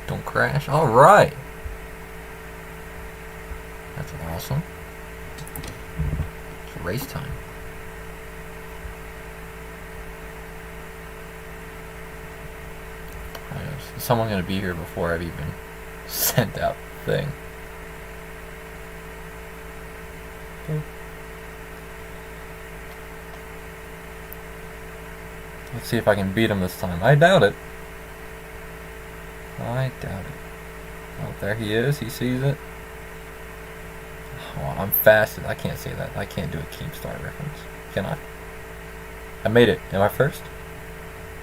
Don't crash. Alright. That's awesome. It's race time. Is someone going to be here before I've even sent out the thing? Let's see if I can beat him this time. I doubt it. I doubt it. Oh, there he is. He sees it. Oh, I'm fast. I can't say that. I can't do a Keemstar reference. Can I? I made it. Am I first?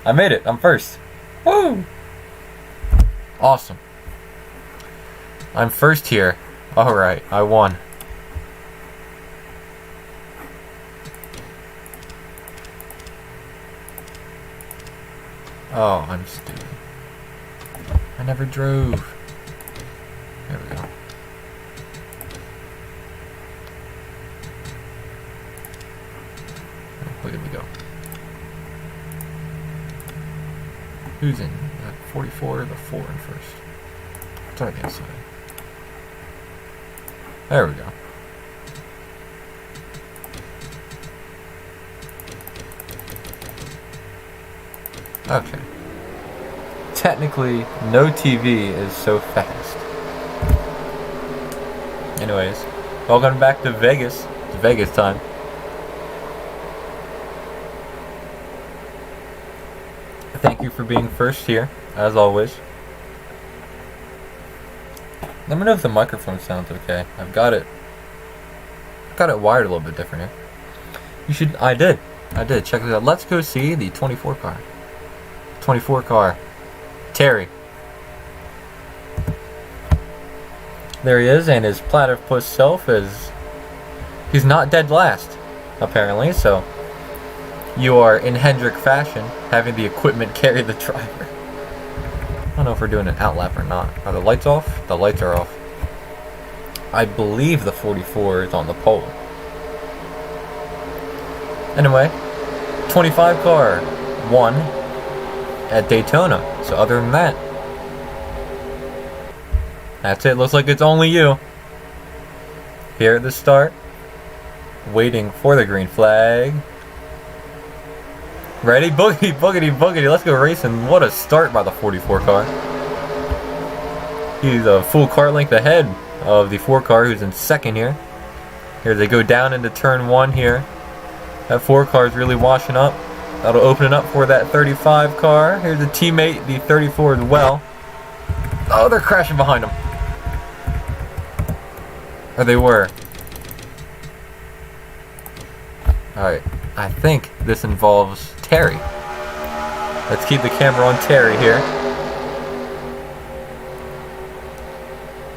I made it. I'm first. Woo! Awesome. I'm first here. Alright, I won. Oh, I'm stupid. I never drove. There we go. Oh, look at me go. Who's in? 44 or the 4 in first? It's on the inside. There we go. Okay. Technically, no TV is so fast. Anyways, welcome back to Vegas. It's Vegas time. Thank you for being first here, as always. Let me know if the microphone sounds okay. I've got it wired a little bit different here. You should. I did. Check this out. Let's go see the 24 car. 24 car. Terry. There he is, and his platypus self is. He's not dead last, apparently. So you are in Hendrick fashion, having the equipment carry the driver. I don't know if we're doing an outlap or not. Are the lights off? The lights are off. I believe the 44 is on the pole. Anyway, 25 car won at Daytona. So other than that, that's it. Looks like it's only you here at the start, waiting for the green flag. Ready? Boogity, boogity, boogity. Let's go racing. What a start by the 44 car. He's a full car length ahead of the 4 car who's in second here. Here they go down into turn 1 here. That 4 car is really washing up. That'll open it up for that 35 car. Here's a teammate, the 34 as well. Oh, they're crashing behind him. Or they were. Alright, I think this involves Terry. Let's keep the camera on Terry here.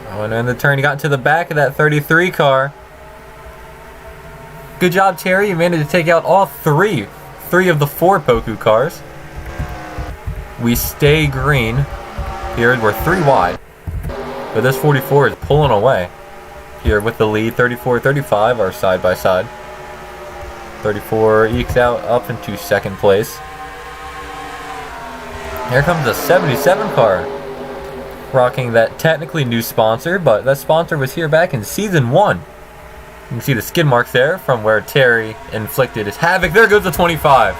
Oh, and in the turn, he got to the back of that 33 car. Good job, Terry. You managed to take out all three of the 4 Poku cars. We stay green. Here, we're 3 wide. But this 44 is pulling away. Here with the lead, 34-35 are side by side. 34 ekes out up into second place. Here comes the 77 car. Rocking that technically new sponsor, but that sponsor was here back in season 1. You can see the skid marks there from where Terry inflicted his havoc. There goes the 25.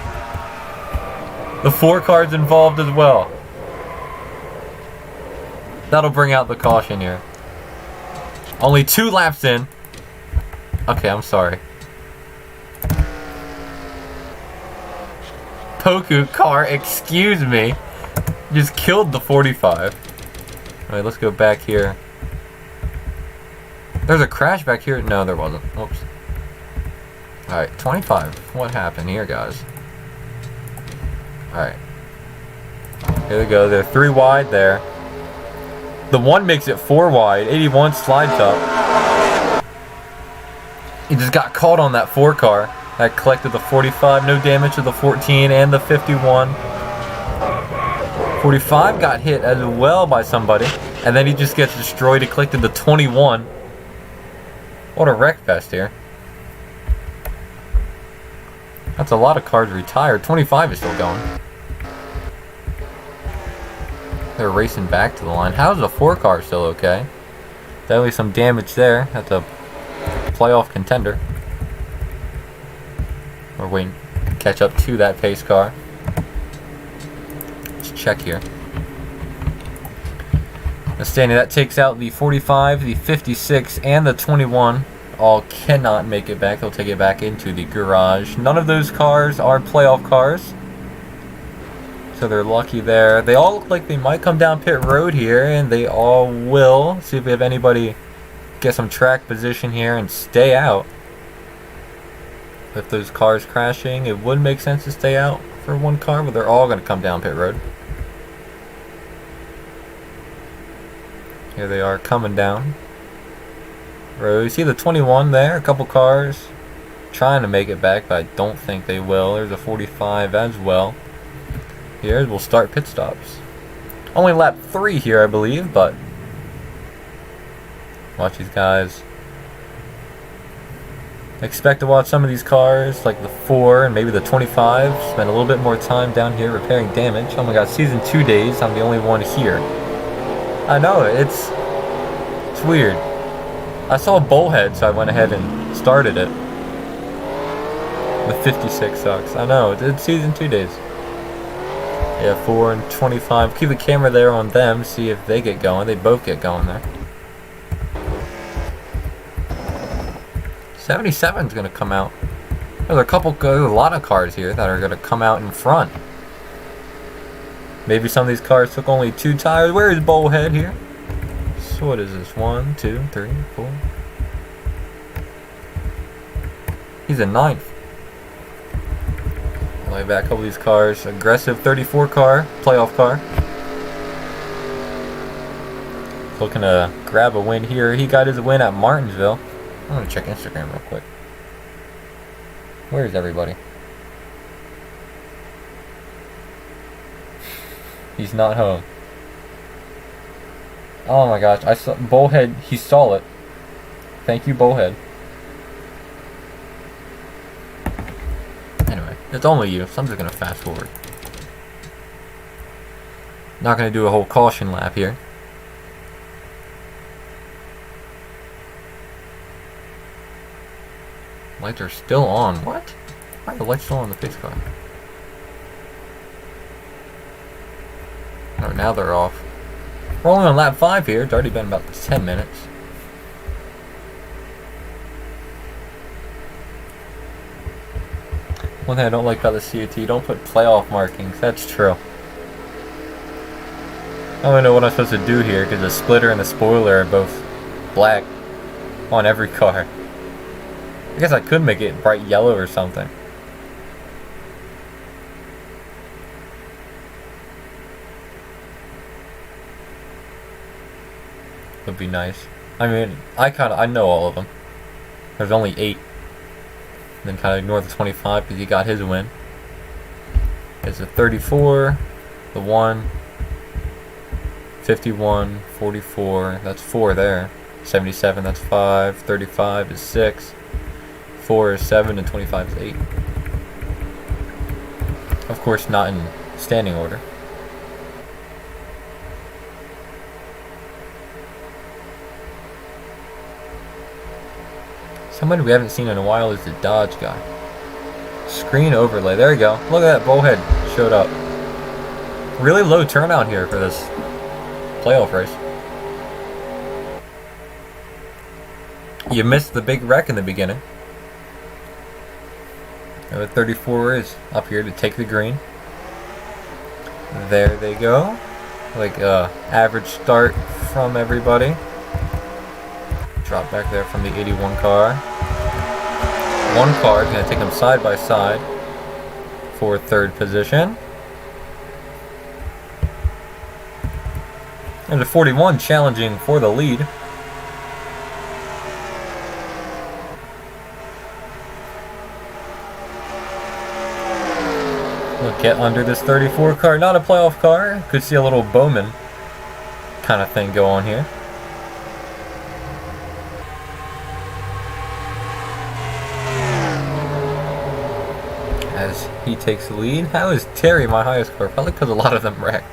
The 4 cars involved as well. That'll bring out the caution here. Only 2 laps in. Okay, I'm sorry. Poku car, excuse me. Just killed the 45. Alright, let's go back here. There's a crash back here. No, there wasn't. Oops. Alright, 25. What happened here, guys? Alright. Here we go. They're 3 wide there. The 1 makes it 4 wide. 81 slides up. He just got caught on that 4 car. That collected the 45. No damage to the 14 and the 51. 45 got hit as well by somebody. And then he just gets destroyed. He collected the 21. What a wreck fest here. That's a lot of cars retired. 25 is still going. They're racing back to the line. How's the 4 car still okay? Definitely some damage there. That's a playoff contender. We're waiting to catch up to that pace car. Let's check here. The standing that takes out the 45, the 56, and the 21. All cannot make it back. They'll take it back into the garage. None of those cars are playoff cars, so they're lucky there. They all look like they might come down pit road here, and they all will. See if we have anybody get some track position here and stay out. With those cars crashing, it would make sense to stay out for one car, but they're all going to come down pit road. Here they are coming down road. You see the 21 there, a couple cars trying to make it back, but I don't think they will. There's a 45 as well. Here we'll start pit stops. Only lap 3 here, I believe, but watch these guys. Expect to watch some of these cars, like the 4 and maybe the 25, spend a little bit more time down here repairing damage. Oh my god, season 2 days, I'm the only one here. I know, it's weird. I saw a bullhead, so I went ahead and started it. The 56 sucks. I know, it's season 2 days. Yeah, 4 and 25. Keep the camera there on them, see if they get going. They both get going there. 77's gonna come out. There's a lot of cars here that are gonna come out in front. Maybe some of these cars took only 2 tires. Where is Bullhead here? So what is this? 1, 2, 3, 4. He's a 9th. Lay back a couple of these cars. Aggressive 34 car, playoff car. Looking to grab a win here. He got his win at Martinsville. I'm gonna check Instagram real quick. Where is everybody? He's not home. Oh my gosh, I saw Bullhead. He saw it. Thank you, Bullhead. Anyway, it's only you. So I'm just gonna fast forward. Not gonna do a whole caution lap here. Lights are still on. What? Why are the lights still on the pace car? Oh, now they're off. We're only on lap 5 here. It's already been about 10 minutes. One thing I don't like about the CAT, don't put playoff markings. That's true. I don't know what I'm supposed to do here because the splitter and the spoiler are both black on every car. I guess I could make it bright yellow or something. Would be nice. I mean, I know all of them. There's only 8. And then kind of ignore the 25 because he got his win. It's a 34, the 1, 51, 44. That's 4 there. 77, that's 5. 35 is 6. 4 is 7, and 25 is 8. Of course, not in standing order. Somebody we haven't seen in a while is the Dodge guy. Screen overlay. There we go. Look at that. Bullhead showed up. Really low turnout here for this playoff race. You missed the big wreck in the beginning. And the 34 is up here to take the green. There they go. Like average start from everybody. Drop back there from the 81 car. One car is going to take them side by side for 3rd position. There's a 41 challenging for the lead. We'll get under this 34 car. Not a playoff car. Could see a little Bowman kind of thing go on here. As he takes the lead. How is Terry my highest car? Probably because a lot of them wrecked.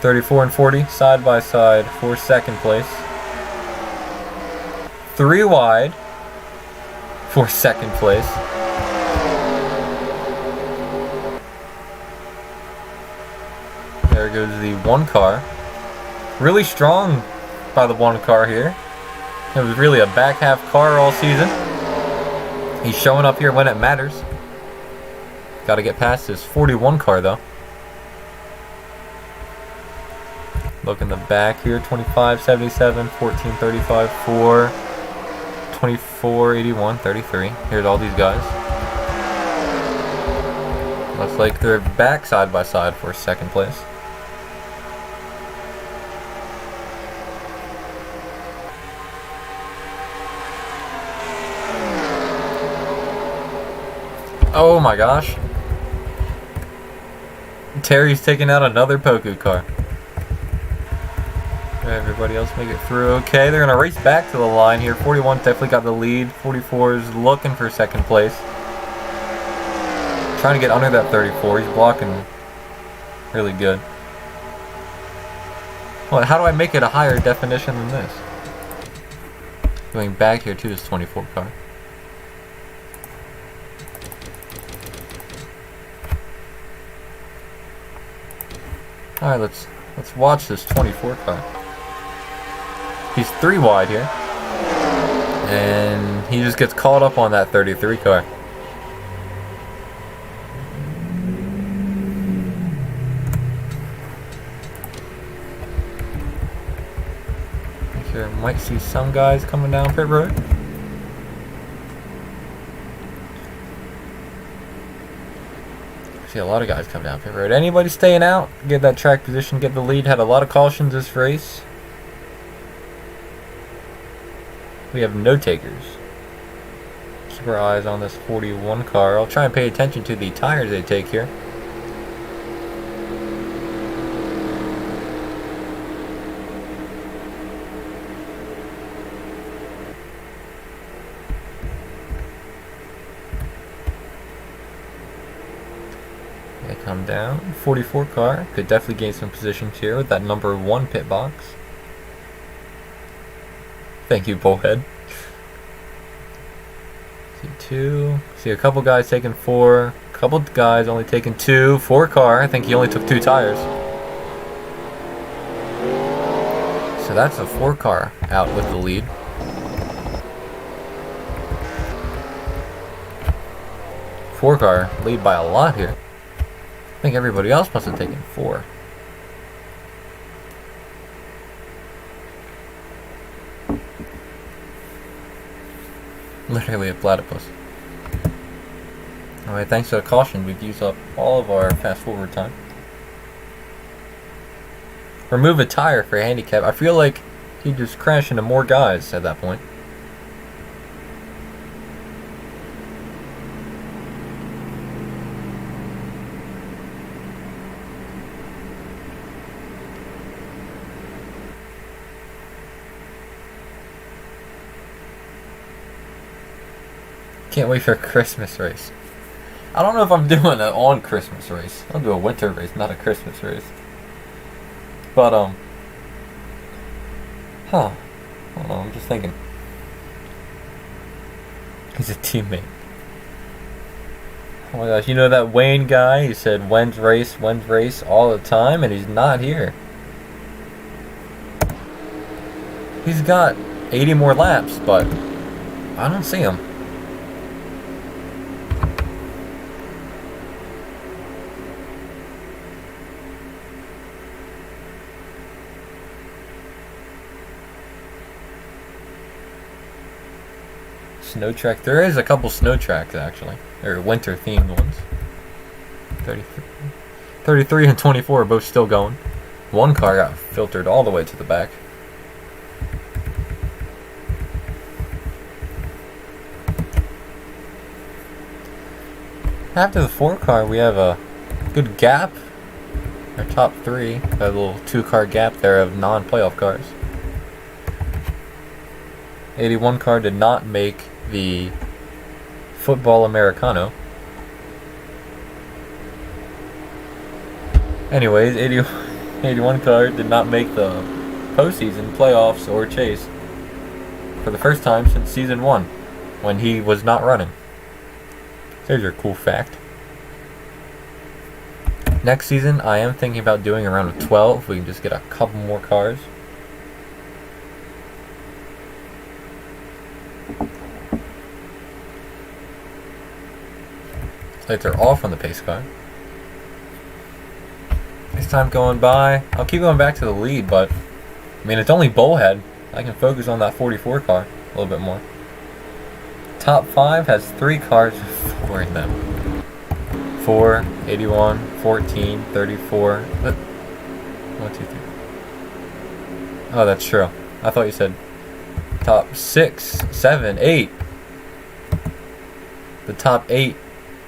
34 and 40 side by side for second place. 3 wide for second place. There goes the 1 car. Really strong by the 1 car here. It was really a back half car all season. He's showing up here when it matters. Got to get past this 41 car though. Look in the back here, 25.77, 14.35, 4, 24.81, 33. Here's all these guys. Looks like they're back side by side for second place. Oh my gosh. Terry's taking out another Poku car. Everybody else make it through okay. They're going to race back to the line here. 41 definitely got the lead. 44 is looking for second place. Trying to get under that 34. He's blocking really good. Well, how do I make it a higher definition than this? Going back here to this 24 car. Alright, let's watch this 24 car. He's 3 wide here. And he just gets caught up on that 33 car. Sure, might see some guys coming down pit road. See a lot of guys come down pit road. Anybody staying out? Get that track position, get the lead. Had a lot of cautions this race. We have no takers. Keep our eyes on this 41 car. I'll try and pay attention to the tires they take here. They come down. 44 car. Could definitely gain some positions here with that number 1 pit box. Thank you, Bullhead. See 2. See a couple guys taking 4. A couple guys only taking 2. 4 car. I think he only took 2 tires. So that's a 4 car out with the lead. Four car lead by a lot here. I think everybody else must have taken 4. Literally a platypus. Alright, thanks to the caution, we've used up all of our fast forward time. Remove a tire for a handicap. I feel like he just crashed into more guys at that point. Can't wait for a Christmas race. I don't know if I'm doing an on Christmas race. I'll do a winter race, not a Christmas race. But, hold on, I'm just thinking. He's a teammate. Oh my gosh, you know that Wayne guy? He said, when's race all the time, and he's not here. He's got 80 more laps, but I don't see him. Snow track. There is a couple snow tracks actually. They're winter themed ones. 33 and 24 are both still going. One car got filtered all the way to the back. After the 4 car, we have a good gap. Our top 3, a little 2-car gap there of non-playoff cars. 81 car did not make the football Americano. Anyways, 81 car did not make the postseason, playoffs, or chase for the first time since season 1, when he was not running. There's your cool fact. Next season, I am thinking about doing a round of 12. We can just get a couple more cars. Lights are off on the pace car. As time going by, I'll keep going back to the lead, but I mean, it's only Bullhead. I can focus on that 44 car a little bit more. Top 5 has 3 cars with 4 in them. 4, 81, 14, 34. 1, 2, 3. Oh, that's true. I thought you said top 6, 7, 8. The top 8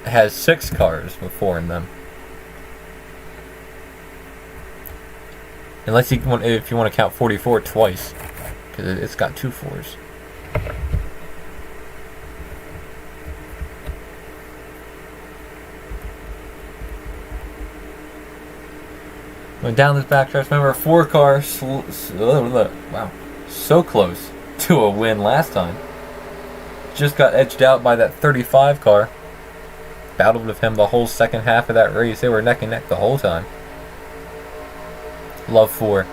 has 6 cars with 4 in them. Unless if you want to count 44 twice, because it's got 2 4s. Going down this backstretch, remember, 4 cars, wow, so close to a win last time. Just got edged out by that 35 car. Battled with him the whole second half of that race. They were neck and neck the whole time. Love 4.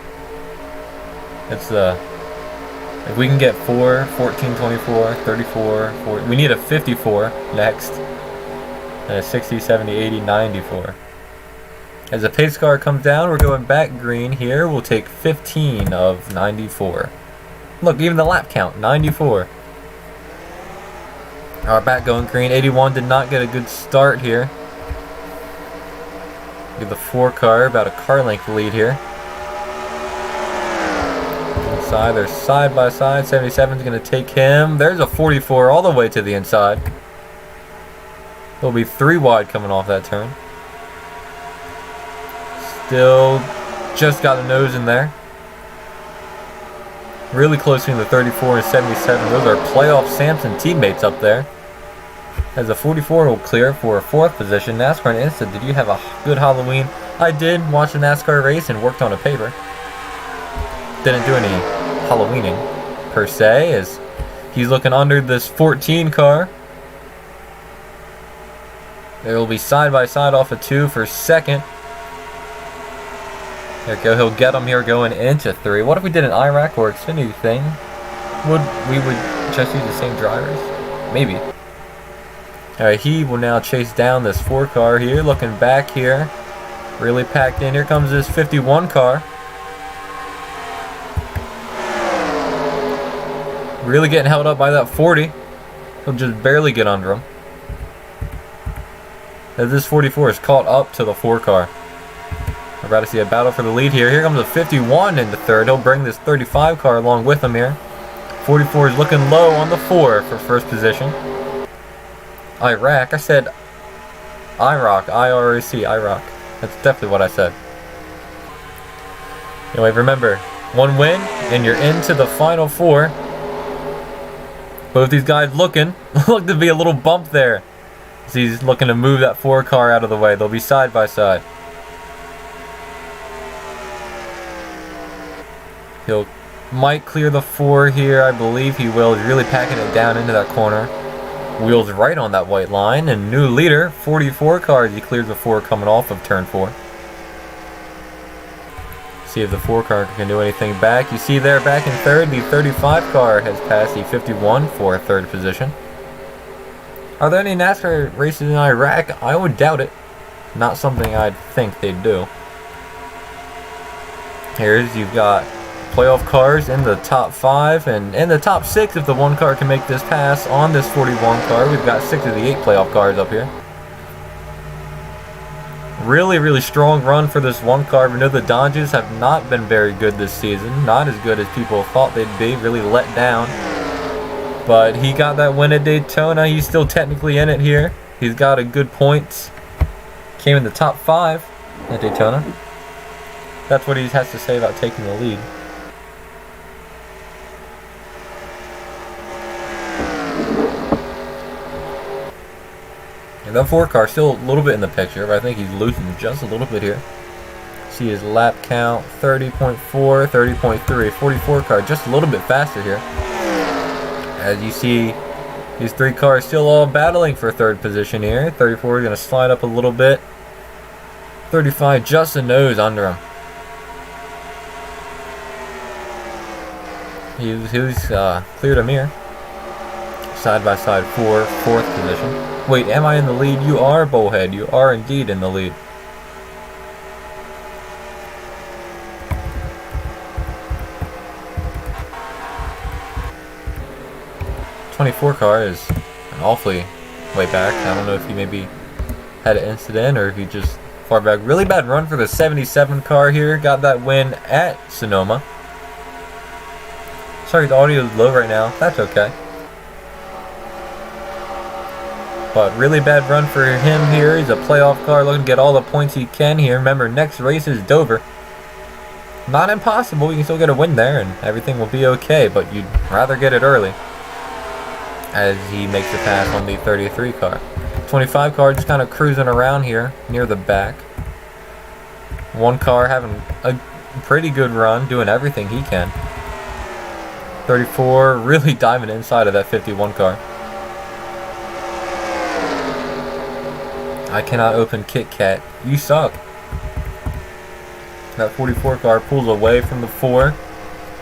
It's if we can get 4, 14, 24, 34, 40. We need a 54 next. And a 60, 70, 80, 94. As the pace car comes down, we're going back green here. We'll take 15 of 94. Look, even the lap count, 94. Our back going green. 81 did not get a good start here. Give the 4 car about a car length lead here. Inside, they're side by side. 77 is going to take him. There's a 44 all the way to the inside. There'll be 3 wide coming off that turn. Still just got a nose in there. Really close between the 34 and 77. Those are playoff Samson teammates up there. As the 44 will clear for a 4th position. NASCAR and Insta, did you have a good Halloween? I did. Watch a NASCAR race and worked on a paper. Didn't do any Halloweening per se, as he's looking under this 14 car. They will be side by side off of 2 for 2nd. There we go, he'll get him here going into 3. What if we did an IRAC or Xfinity thing? We would just use the same drivers? Maybe. Alright, he will now chase down this 4 car here, looking back here. Really packed in. Here comes this 51 car. Really getting held up by that 40. He'll just barely get under him. As this 44 is caught up to the 4 car. We're about to see a battle for the lead here. Here comes a 51 into 3rd. He'll bring this 35 car along with him here. 44 is looking low on the 4 for 1st position. IRAC. I said IROC. I-R-A-C. IROC. That's definitely what I said. Anyway, remember, 1 win and you're into the final 4. Both these guys looking. Look to be a little bump there. So he's looking to move that 4 car out of the way. They'll be side by side. He'll might clear the 4 here. I believe he will. He's really packing it down into that corner. Wheels right on that white line. And new leader, 44 car, as he clears the 4 coming off of turn 4. See if the 4 car can do anything back. You see there back in 3rd, the 35 car has passed the 51 for 3rd position. Are there any NASCAR races in Iraq? I would doubt it. Not something I'd think they'd do. Here's, you've got playoff cars in the top 5 and in the top 6 if the 1 car can make this pass on this 41 car. We've got 6 of the 8 playoff cars up here. Really, really strong run for this 1 car. We know the Dodges have not been very good this season. Not as good as people thought they'd be. Really let down. But he got that win at Daytona. He's still technically in it here. He's got a good points. Came in the top 5 at Daytona. That's what he has to say about taking the lead. And that 4 car still a little bit in the picture, but I think he's losing just a little bit here. See his lap count, 30.4, 30.3, 44 car, just a little bit faster here. As you see, these three cars still all battling for third position here. 34 is going to slide up a little bit. 35 just a nose under him. He's cleared him here. Side by side for fourth position. Wait, am I in the lead? You are, Bullhead. You are indeed in the lead. '24 car is awfully way back. I don't know if he maybe had an incident or if he just far back. Really bad run for the 77 car here. Got that win at Sonoma. Sorry, the audio is low right now. That's okay. But really bad run for him here. He's a playoff car looking to get all the points he can here. Remember, next race is Dover. Not impossible. You can still get a win there and everything will be okay. But you'd rather get it early. As he makes the pass on the 33 car. 25 car just kind of cruising around here near the back. One car having a pretty good run, doing everything he can. 34 really diving inside of that 51 car. I cannot open Kit Kat. You suck. That 44 car pulls away from the 4.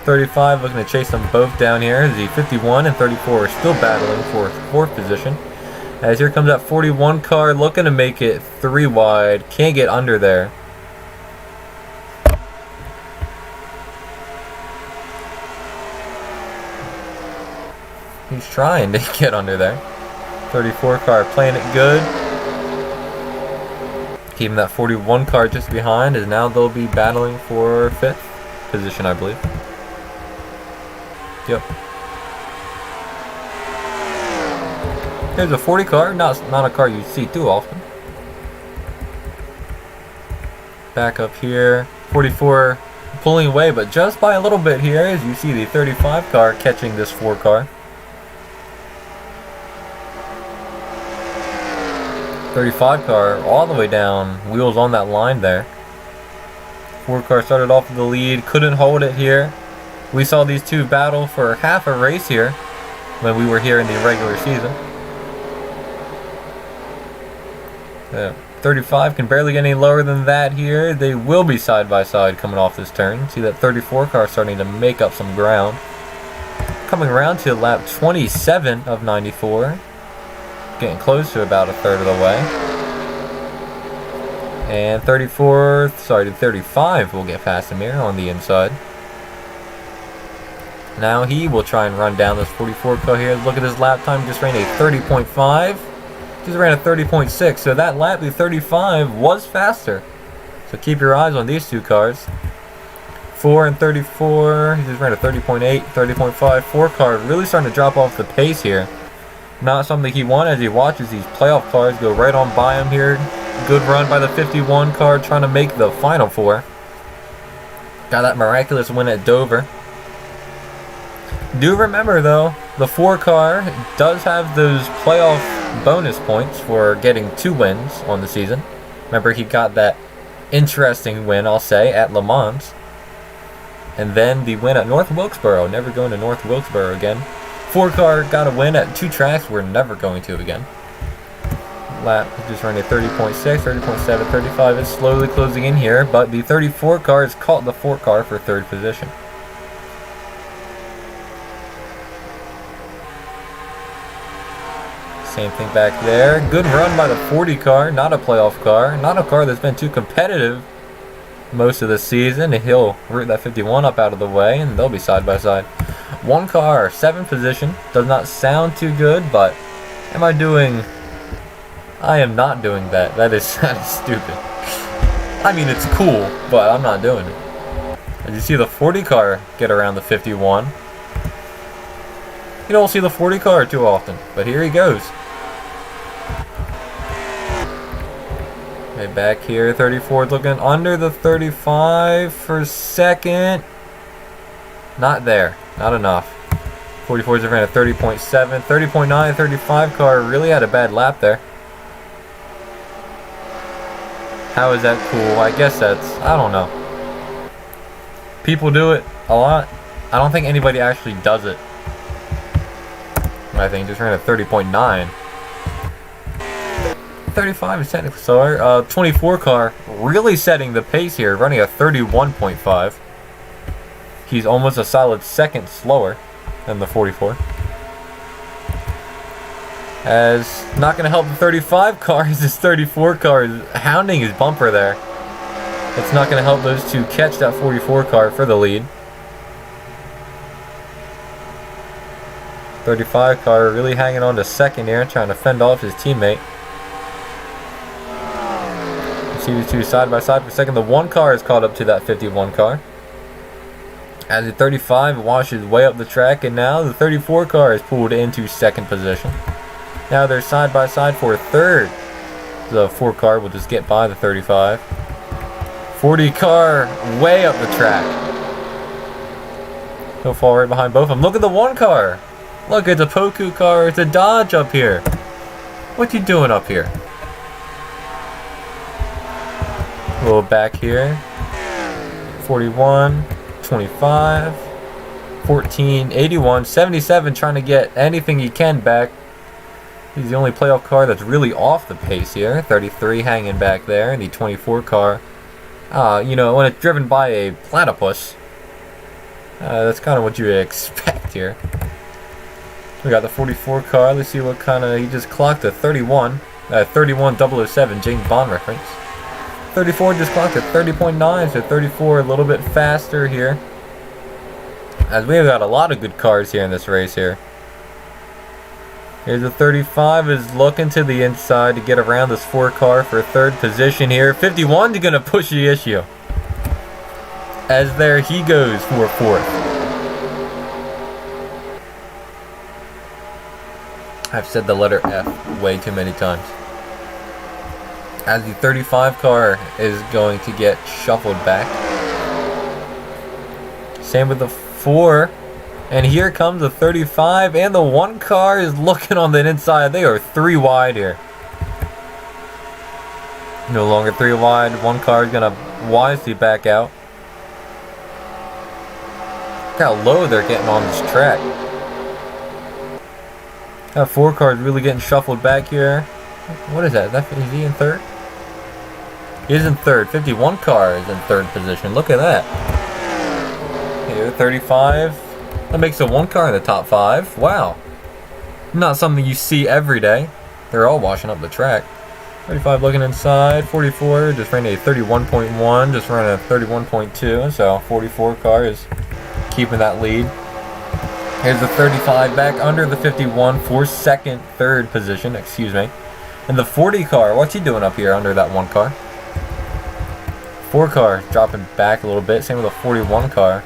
35 looking to chase them both down here. The 51 and 34 are still battling for fourth position. As here comes that 41 car looking to make it 3 wide. Can't get under there. He's trying to get under there. 34 car playing it good. Keeping that 41 car just behind, as now they'll be battling for 5th position, I believe. Yep. Here's a 40 car, not a car you see too often. Back up here, 44 pulling away, but just by a little bit here, as you see the 35 car catching this 4 car. 35 car all the way down, wheels on that line there. 4 car started off with the lead, couldn't hold it here. We saw these two battle for half a race here when we were here in the regular season. 35 can barely get any lower than that here. They will be side by side coming off this turn. See that 34 car starting to make up some ground. Coming around to lap 27 of 94. Getting close to about a third of the way. And 35 will get past him here on the inside. Now he will try and run down this 44 car here. Look at his lap time, just ran a 30.5. Just ran a 30.6, so that lap, the 35, was faster. So keep your eyes on these two cars. 4 and 34, he just ran a 30.8, 30.5. 4 car really starting to drop off the pace here. Not something he wanted as he watches these playoff cars go right on by him here. Good run by the 51 car trying to make the final 4. Got that miraculous win at Dover. Do remember though, the 4 car does have those playoff bonus points for getting 2 wins on the season. Remember, he got that interesting win, I'll say, at Le Mans. And then the win at North Wilkesboro. Never going to North Wilkesboro again. 4 car got a win at 2 tracks we're never going to again. Lap just running 30.6, 30.7, 35 is slowly closing in here, but the 34 car has caught the 4 car for 3rd position. Same thing back there. Good run by the 40 car, not a playoff car, not a car that's been too competitive most of the season. And he'll root that 51 up out of the way, and they'll be side by side. 1 car, 7th position. Does not sound too good, but am I doing... I am not doing that. That is stupid. I mean, it's cool, but I'm not doing it. As you see the 40 car get around the 51. You don't see the 40 car too often, but here he goes. Okay, back here, 34 looking under the 35 for second. Not there, not enough. 44's ran a 30.7, 30.9, 35 car really had a bad lap there. How is that cool? I guess that's, I don't know. People do it a lot. I don't think anybody actually does it. I think just ran a 30.9. 35 is technically slower. 24 car really setting the pace here, running a 31.5. He's almost a solid second slower than the 44. As not going to help the 35 car, as this 34 car is hounding his bumper there. It's not going to help those two catch that 44 car for the lead. 35 car really hanging on to second here, trying to fend off his teammate. You see the two side by side for second. The 1 car is caught up to that 51 car. As the 35 washes way up the track, and now the 34 car is pulled into second position. Now they're side by side for third. The 4 car will just get by the 35. 40 car way up the track. He'll fall right behind both of them. Look at the 1 car. Look, it's a Poku car. It's a Dodge up here. What you doing up here? A little back here. 41, 25, 14, 81, 77, trying to get anything he can back. He's the only playoff car that's really off the pace here. 33 hanging back there, and the 24 car. You know, when it's driven by a platypus, that's kind of what you expect here. We got the 44 car. Let's see what kind of... He just clocked a 31. 31007, James Bond reference. 34 just clocked a 30.9, so 34 a little bit faster here. As we've got a lot of good cars here in this race here. Here's the 35 is looking to the inside to get around this 4 car for third position here. 51 is going to push the issue. As there he goes for fourth. I've said the letter F way too many times. As the 35 car is going to get shuffled back. Same with the 4. And here comes the 35, and the 1 car is looking on the inside. They are 3 wide here. No longer 3 wide. 1 car is going to wisely back out. Look how low they're getting on this track. That 4 car is really getting shuffled back here. What is that? Is he in third? He is in third. 51 car is in third position. Look at that. Here, 35. That makes a 1 car in the top 5. Wow. Not something you see every day. They're all washing up the track. 35 looking inside. 44 just ran a 31.1. Just ran a 31.2. So 44 car is keeping that lead. Here's the 35 back under the 51 for third position, excuse me. And the 40 car, what's he doing up here under that 1 car? 4 car dropping back a little bit. Same with the 41 car.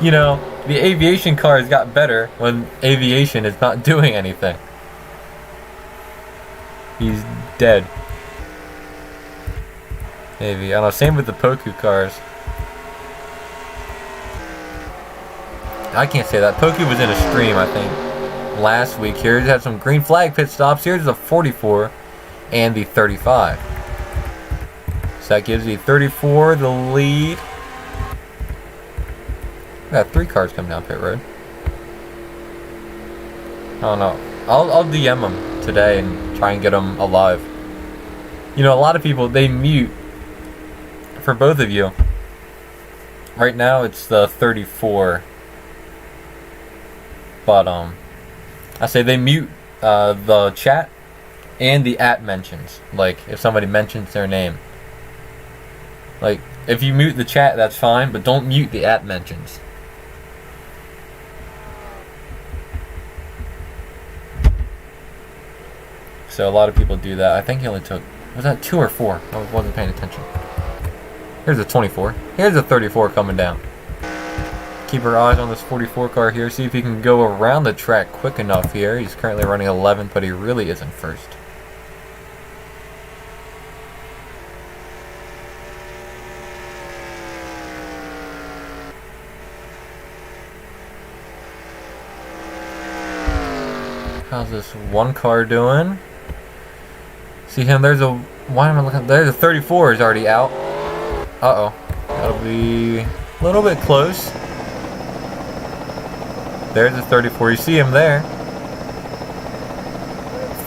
You know, the aviation cars got better when aviation is not doing anything. He's dead. Maybe. I don't know. Same with the Poku cars. I can't say that. Poku was in a stream, I think, last week. Here, he had some green flag pit stops. Here's the 44 and the 35. So that gives the 34 the lead. We got 3 cars coming down pit road. I don't know. I'll DM them today and try and get them alive. You know, a lot of people, they mute for both of you. Right now it's the 34. But I say they mute the chat and the @ mentions. Like if somebody mentions their name. Like if you mute the chat, that's fine, but don't mute the @ mentions. So a lot of people do that. I think he only took, was that 2 or 4? I wasn't paying attention. Here's a 24. Here's a 34 coming down. Keep our eyes on this 44 car here. See if he can go around the track quick enough here. He's currently running 11th, but he really isn't first. How's this 1 car doing? See him, there's a Why am I looking? There, the 34 is already out. Uh-oh. That'll be a little bit close. There's the 34. You see him there.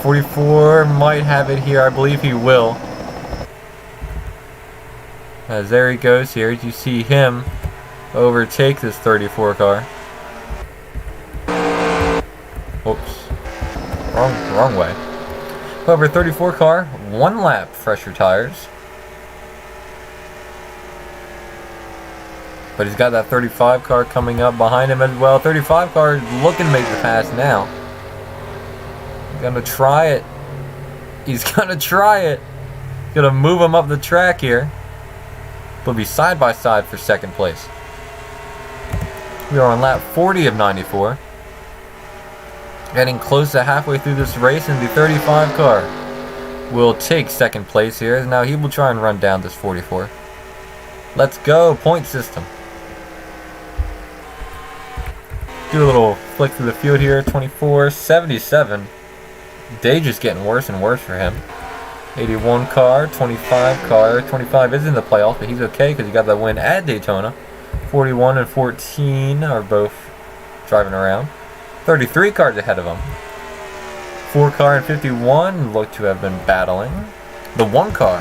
44 might have it here. I believe he will. As there he goes here. You see him overtake this 34 car. Whoops. Wrong way. However, 34 car, 1 lap fresher tires. But he's got that 35 car coming up behind him as well. 35 car is looking to make the pass now. He's gonna try it. He's gonna try it. Gonna move him up the track here. They'll be side by side for second place. We are on lap 40 of 94. Getting close to halfway through this race, and the 35 car will take second place here. Now he will try and run down this 44. Let's go, point system. Do a little flick through the field here. 24, 77. Day just getting worse and worse for him. 81 car, 25 car. 25 is in the playoff, but he's okay because he got that win at Daytona. 41 and 14 are both driving around. 33 cars ahead of him. 4 car and 51 look to have been battling. The 1 car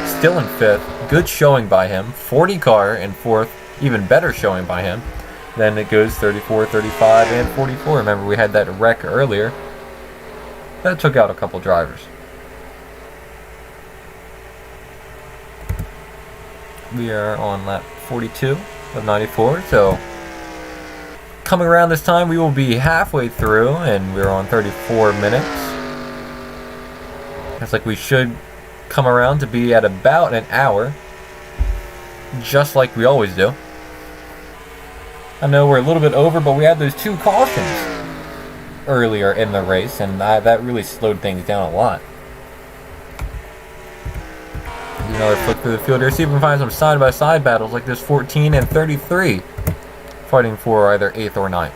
still in 5th. Good showing by him. 40 car in 4th. Even better showing by him. Then it goes 34, 35, and 44. Remember, we had that wreck earlier. That took out a couple drivers. We are on lap 42 of 94, so coming around this time, we will be halfway through, and we're on 34 minutes. It's like we should come around to be at about an hour, just like we always do. I know we're a little bit over, but we had those 2 cautions earlier in the race, and that really slowed things down a lot. Another flick through the field here. See if we can find some side-by-side battles like this 14 and 33. Fighting for either 8th or 9th.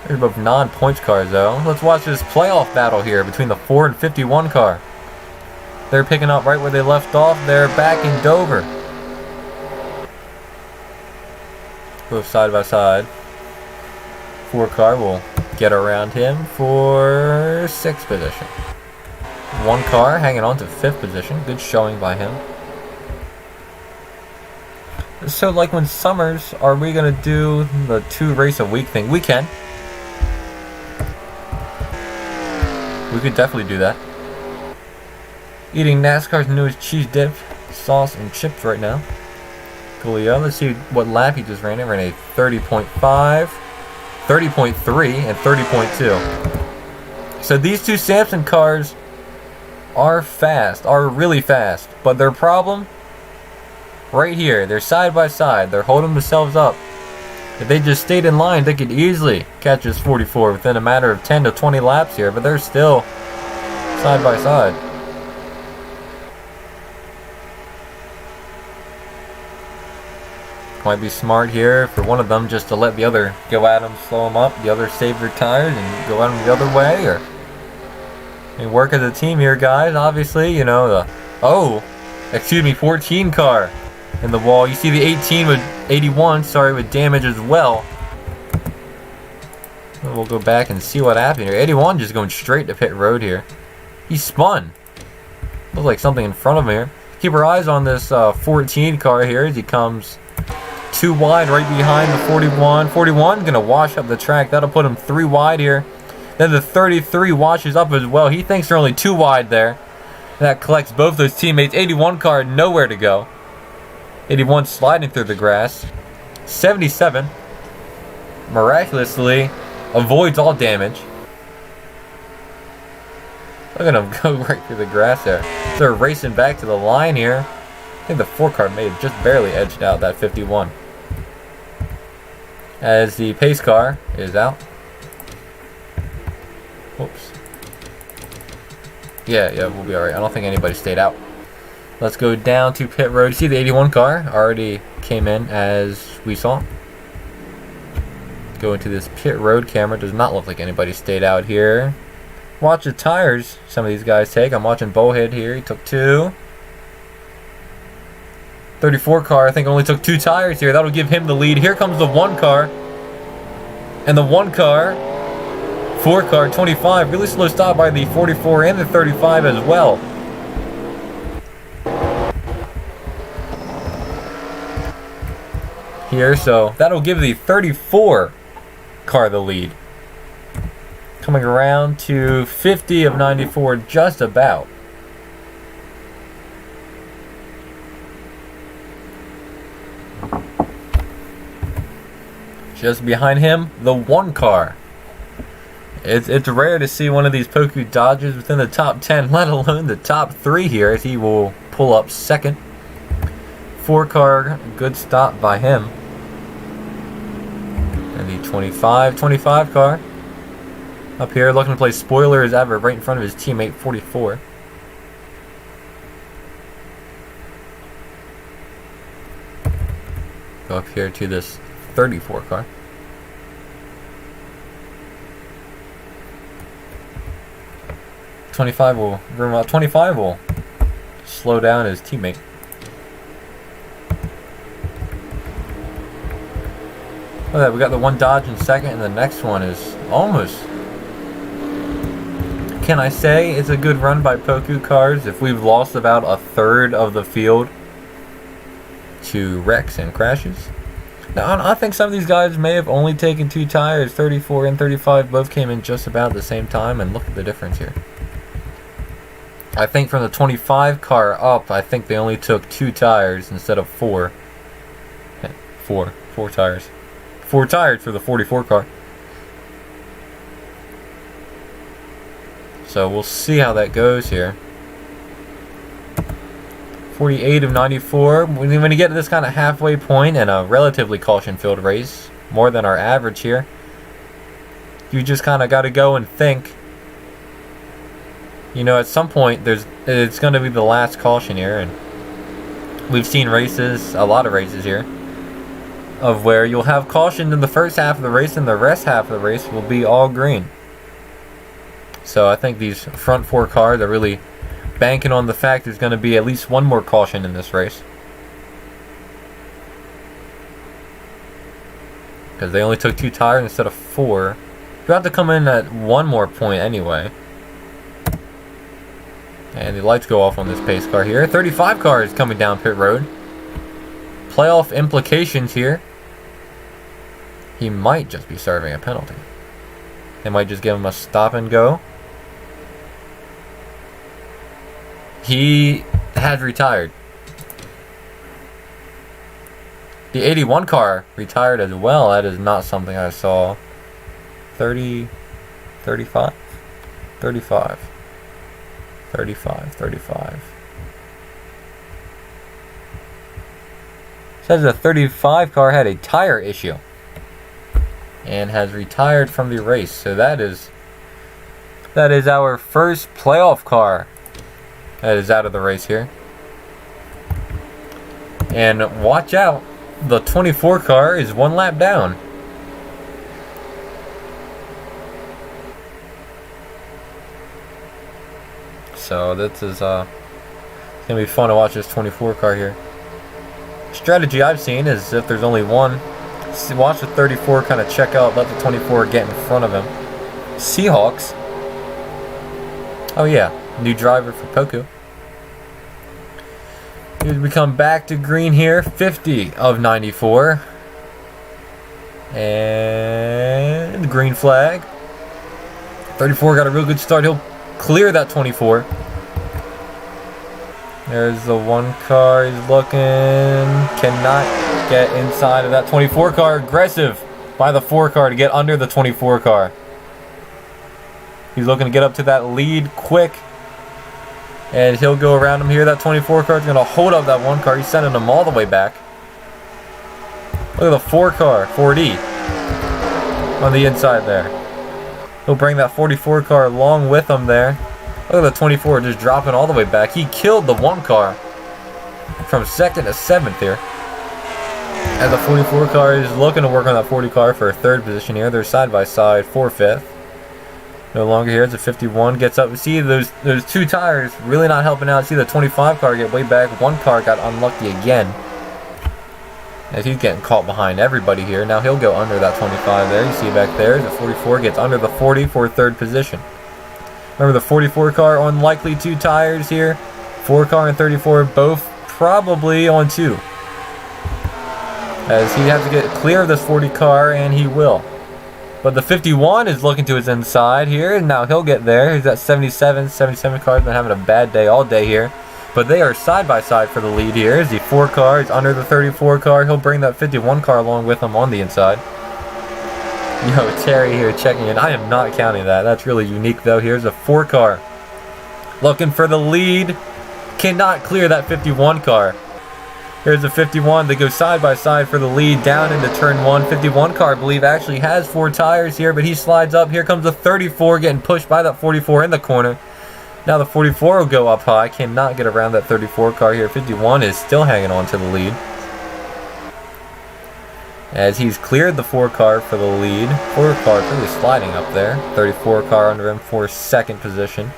They're both non-points cars though. Let's watch this playoff battle here between the 4 and 51 car. They're picking up right where they left off. They're back in Dover. Both side by side. 4 car will get around him for 6th position. 1 car hanging on to 5th position. Good showing by him. So, like when Summers, are we going to do the 2 race a week thing? We can. We could definitely do that. Eating NASCAR's newest cheese dip, sauce, and chips right now. Coolio. Let's see what lap he just ran. It ran a 30.5, 30.3, and 30.2. So these 2 Samson cars are fast, are really fast. But their problem, right here, they're side by side. They're holding themselves up. If they just stayed in line, they could easily catch this 44 within a matter of 10 to 20 laps here. But they're still side by side. Might be smart here for one of them just to let the other go at them, slow them up. The other save their tires and go at them the other way. Or I mean, work as a team here, guys. Obviously, you know, the 14 car in the wall. You see the 18 with 81, sorry, with damage as well. We'll go back and see what happened here. 81 just going straight to pit road here. He spun. Looks like something in front of him here. Keep our eyes on this 14 car here as he comes 2 wide right behind the 41. 41 gonna wash up the track. That'll put him 3 wide here. Then the 33 washes up as well. He thinks they're only 2 wide there. That collects both those teammates. 81 car nowhere to go. 81 sliding through the grass. 77 miraculously avoids all damage. Look at him go right through the grass there. They're racing back to the line here. I think the 4 car may have just barely edged out that 51. As the pace car is out. Whoops. Yeah, we'll be alright. I don't think anybody stayed out. Let's go down to pit road. See the 81 car already came in as we saw. Go into this pit road camera. Does not look like anybody stayed out here. watch the tires some of these guys take. I'm watching Bullhead here. He took 2. 34 car, I think, only took 2 tires here. That'll give him the lead. Here comes the 1 car. And the 1 car, 4 car, 25. Really slow stop by the 44 and the 35 as well. Here, so that'll give the 34 car the lead. Coming around to 50 of 94, just about. Just behind him, the 1 car. It's rare to see one of these Poku Dodges within the top 10, let alone the top 3 here, as he will pull up second. 4 car, good stop by him. And the 25 car. Up here, looking to play spoiler as ever, right in front of his teammate, 44. Go up here to this 34 car. Twenty-five will slow down his teammate. Look at that, we got the 1 Dodge in second, and the next one is almost. Can I say it's a good run by Poku cars if we've lost about a third of the field to wrecks and crashes? Now, I think some of these guys may have only taken 2 tires. 34 and 35 both came in just about the same time, and look at the difference here. I think from the 25 car up, I think they only took 2 tires instead of 4. 4 tires. 4 tires for the 44 car. So we'll see how that goes here. 48 of 94. When you get to this kind of halfway point in a relatively caution-filled race, more than our average here, you just kind of got to go and think. You know, at some point, it's going to be the last caution here, and we've seen races, a lot of races here, of where you'll have caution in the first half of the race, and the rest half of the race will be all green. So I think these front 4 cars are really banking on the fact there's going to be at least 1 more caution in this race. Because they only took 2 tires instead of 4. You have to come in at 1 more point anyway. And the lights go off on this pace car here. 35 car is coming down pit road. Playoff implications here. He might just be serving a penalty. They might just give him a stop and go. He has retired. The 81 car retired as well. That is not something I saw. 35. 35. Says the 35 car had a tire issue and has retired from the race. So that is our first playoff car that is out of the race here. And watch out, the 24 car is 1 lap down. So this is gonna be fun to watch this 24 car here. Strategy I've seen is if there's only one, watch the 34 kind of check out, let the 24 get in front of him. Seahawks. Oh yeah, new driver for Poku. We come back to green here, 50 of 94. And the green flag. 34 got a real good start. He'll clear that 24. There's the 1 car. He's looking. Cannot get inside of that 24 car. Aggressive by the 4 car to get under the 24 car. He's looking to get up to that lead quick. And he'll go around him here. That 24 car is going to hold up that 1 car. He's sending him all the way back. Look at the 4 car, 4D, on the inside there. He'll bring that 44 car along with him there. Look at the 24 just dropping all the way back. He killed the 1 car from 2nd to 7th here. As the 44 car is looking to work on that 40 car for a 3rd position here. They're side by side for 5th. No longer here. It's a 51. Gets up. See those two tires really not helping out. See the 25 car get way back. One car got unlucky again. As he's getting caught behind everybody here. Now he'll go under that 25 there. You see back there. The 44 gets under the 40 for third position. Remember the 44 car on likely 2 tires here. 4 car and 34 both probably on 2. As he has to get clear of this 40 car, and he will. But the 51 is looking to his inside here, and now he'll get there. He's at 77. 77 car's been having a bad day all day here. But they are side by side for the lead here. As the 4 car is under the 34 car, he'll bring that 51 car along with him on the inside. Yo, Terry here checking in. I am not counting that. That's really unique though. Here's a 4 car. Looking for the lead. Cannot clear that 51 car. Here's the 51. They go side by side for the lead down into turn 1. 51 car, I believe, actually has 4 tires here, but he slides up. Here comes the 34 getting pushed by that 44 in the corner. Now the 44 will go up high. Cannot get around that 34 car here. 51 is still hanging on to the lead. As he's cleared the 4 car for the lead. 4 car really sliding up there. 34 car under him for second position.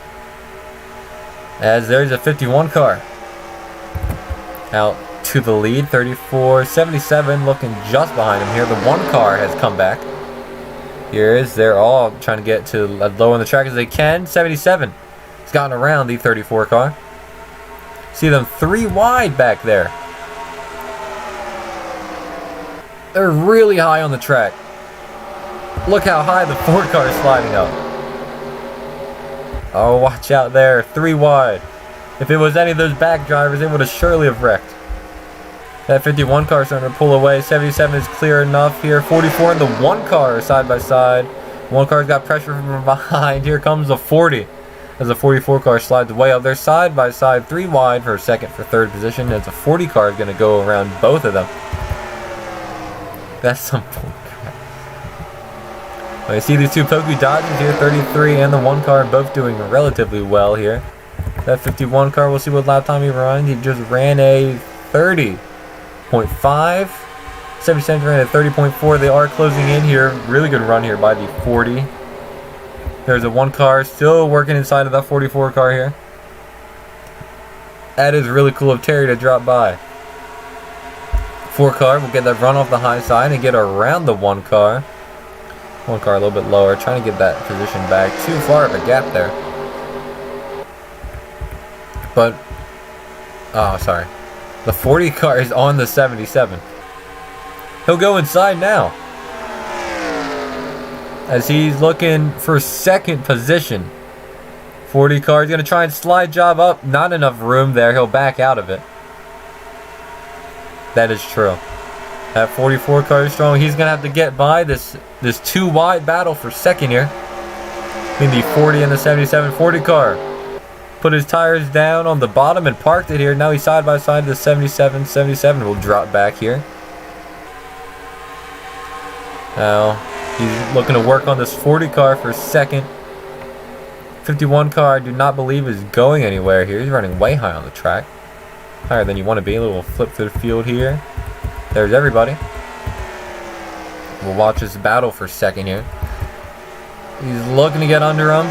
As there's a 51 car. Out to the lead. 34, 77 looking just behind him here. The 1 car has come back. They're all trying to get to as low on the track as they can. 77 has gotten around the 34 car. See them 3 wide back there. They're really high on the track. Look how high the 4 car is sliding up. Oh, watch out there. 3 wide. If it was any of those back drivers, they would have surely have wrecked. That 51 car is starting to pull away. 77 is clear enough here. 44 and the 1 car side by side. 1 car's got pressure from behind. Here comes the 40. As the 44 car slides way up. They're side by side. 3 wide for second for third position. As the 40 car is going to go around both of them. That's some bull crap. Well, you see these 2 Pokey Dodges here. 33 and the 1 car both doing relatively well here. That 51 car, we'll see what lap time he runs. He just ran a 30.5. 77 ran a 30.4. They are closing in here. Really good run here by the 40. There's a 1 car still working inside of that 44 car here. That is really cool of Terry to drop by. 4 car will get that run off the high side and get around the 1 car. 1 car a little bit lower, trying to get that position back. Too far of a gap there. But, oh, sorry. The 40 car is on the 77. He'll go inside now. As he's looking for second position. 40 car is going to try and slide job up. Not enough room there. He'll back out of it. That is true. That 44 car is strong. He's going to have to get by this 2 wide battle for second here. Between the 40 and the 77. 40 car. Put his tires down on the bottom and parked it here. Now he's side by side to the 77. 77 will drop back here. Now he's looking to work on this 40 car for second. 51 car I do not believe is going anywhere here. He's running way high on the track. Higher than you want to be. A little flip through the field here. There's everybody. We'll watch this battle for second here. He's looking to get under him.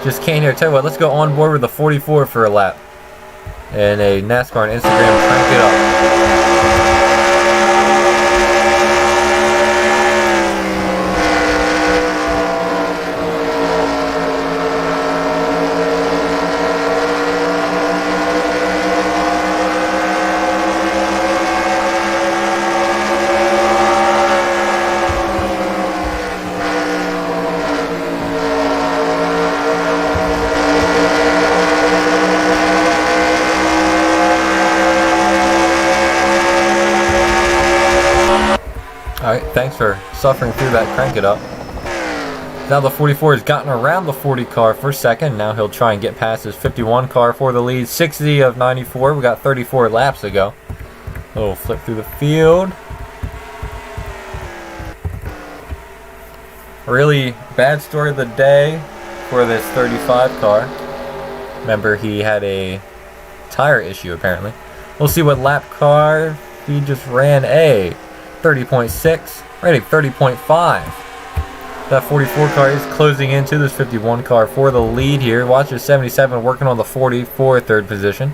Just can't here. Tell you what, let's go on board with the 44 for a lap. And a NASCAR and Instagram, crank it up. Alright, thanks for suffering through that. Crank it up. Now the 44 has gotten around the 40 car for second. Now he'll try and get past his 51 car for the lead. 60 of 94. We got 34 laps to go. A little flip through the field. Really bad story of the day for this 35 car. Remember, he had a tire issue apparently. We'll see what lap car he just ran. A 30.6, ran a 30.5. That 44 car is closing into this 51 car for the lead here. Watch the 77 working on the 40 for third position.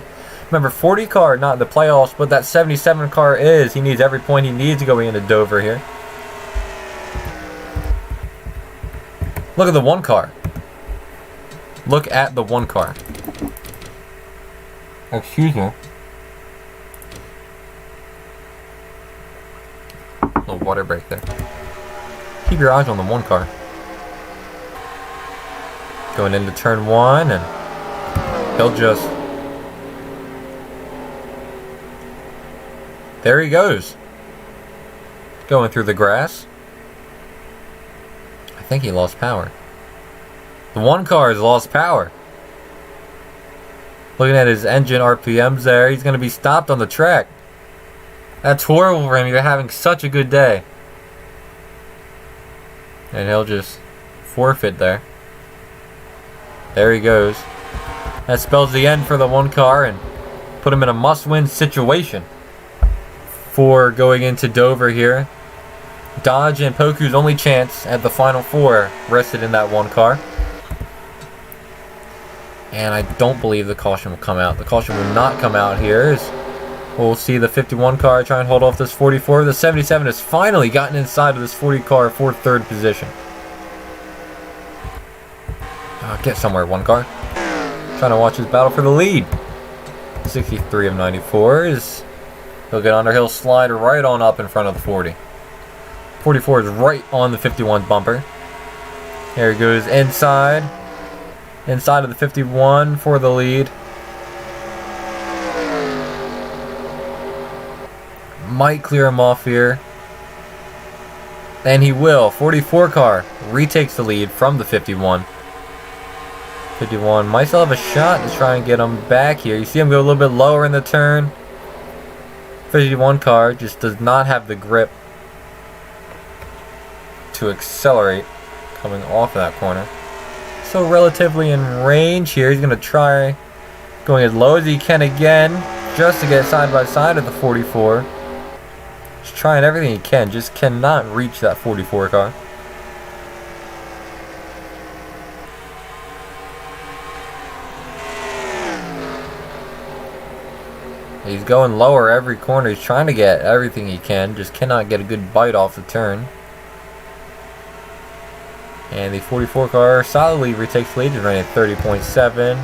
Remember, 40 car not in the playoffs, but that 77 car is. He needs every point he needs going into Dover here. Look at the one car. Look at the one car. Excuse me. Little water break there. Keep your eyes on the one car. Going into turn one, and he'll just... There he goes. Going through the grass. I think he lost power. The one car has lost power. Looking at his engine RPMs there, he's going to be stopped on the track. That's horrible for him. You're having such a good day. And he'll just forfeit there. There he goes. That spells the end for the one car and put him in a must-win situation for going into Dover here. Dodge and Poku's only chance at the final four rested in that one car. And I don't believe the caution will come out. The caution will not come out here. We'll see the 51 car try and hold off this 44. The 77 has finally gotten inside of this 40 car for third position. Get somewhere, one car. Trying to watch his battle for the lead. 63 of 94 is... He'll get under, he'll slide right on up in front of the 40. 44 is right on the 51 bumper. There he goes inside. Inside of the 51 for the lead. Might clear him off here. And he will. 44 car retakes the lead from the 51. 51 might still have a shot to try and get him back here. You see him go a little bit lower in the turn. 51 car just does not have the grip to accelerate coming off of that corner. So relatively in range here. He's going to try going as low as he can again just to get side by side of the 44. Just trying everything he can. Just cannot reach that 44 car. He's going lower every corner. He's trying to get everything he can. Just cannot get a good bite off the turn. And the 44 car solidly retakes the lead, running at 30.7.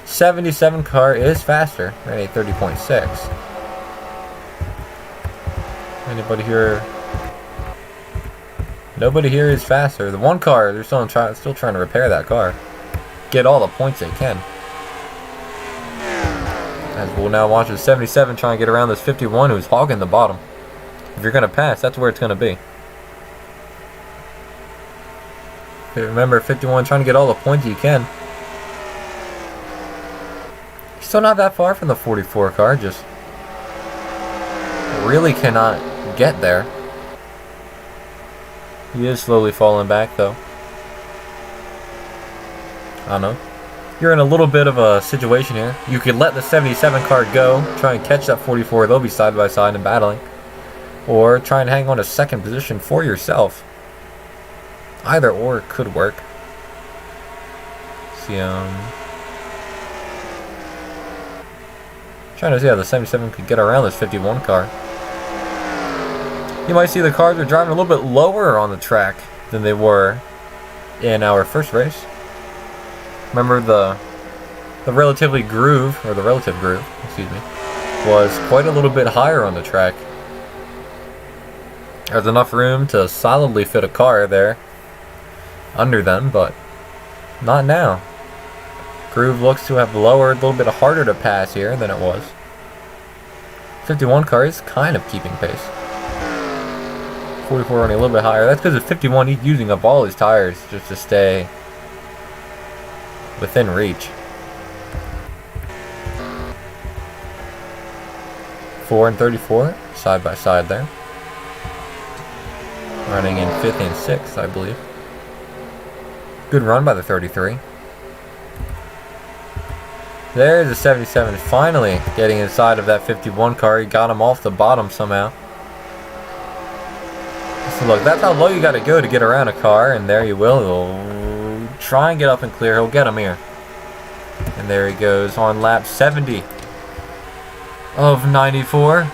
77 car is faster, running at 30.6. Anybody here? Nobody here is faster. The one car, they're still trying to repair that car. Get all the points they can. As we'll now watch the 77 try and get around this 51 who's hogging the bottom. If you're going to pass, that's where it's going to be. Remember, 51 trying to get all the points you can. He's still not that far from the 44 car, just really cannot get there. He is slowly falling back though. I don't know. You're in a little bit of a situation here. You could let the 77 car go, try and catch that 44, they'll be side by side and battling. Or try and hang on to second position for yourself. Either or could work. See, trying to see how the 77 could get around this 51 car. You might see the cars are driving a little bit lower on the track than they were in our first race. Remember the relative groove, excuse me, was quite a little bit higher on the track. There's enough room to solidly fit a car there under them, but not now. Groove looks to have lowered, a little bit harder to pass here than it was. 51 car is kind of keeping pace. 44 running a little bit higher. That's because of 51, he's using up all his tires just to stay within reach. 4 and 34, side by side there. Running in 5th and 6th, I believe. Good run by the 33. There's the 77 finally getting inside of that 51 car. He got him off the bottom somehow. So look, that's how low you gotta go to get around a car, and there you will. He'll try and get up and clear. He'll get him here. And there he goes on lap 70 of 94.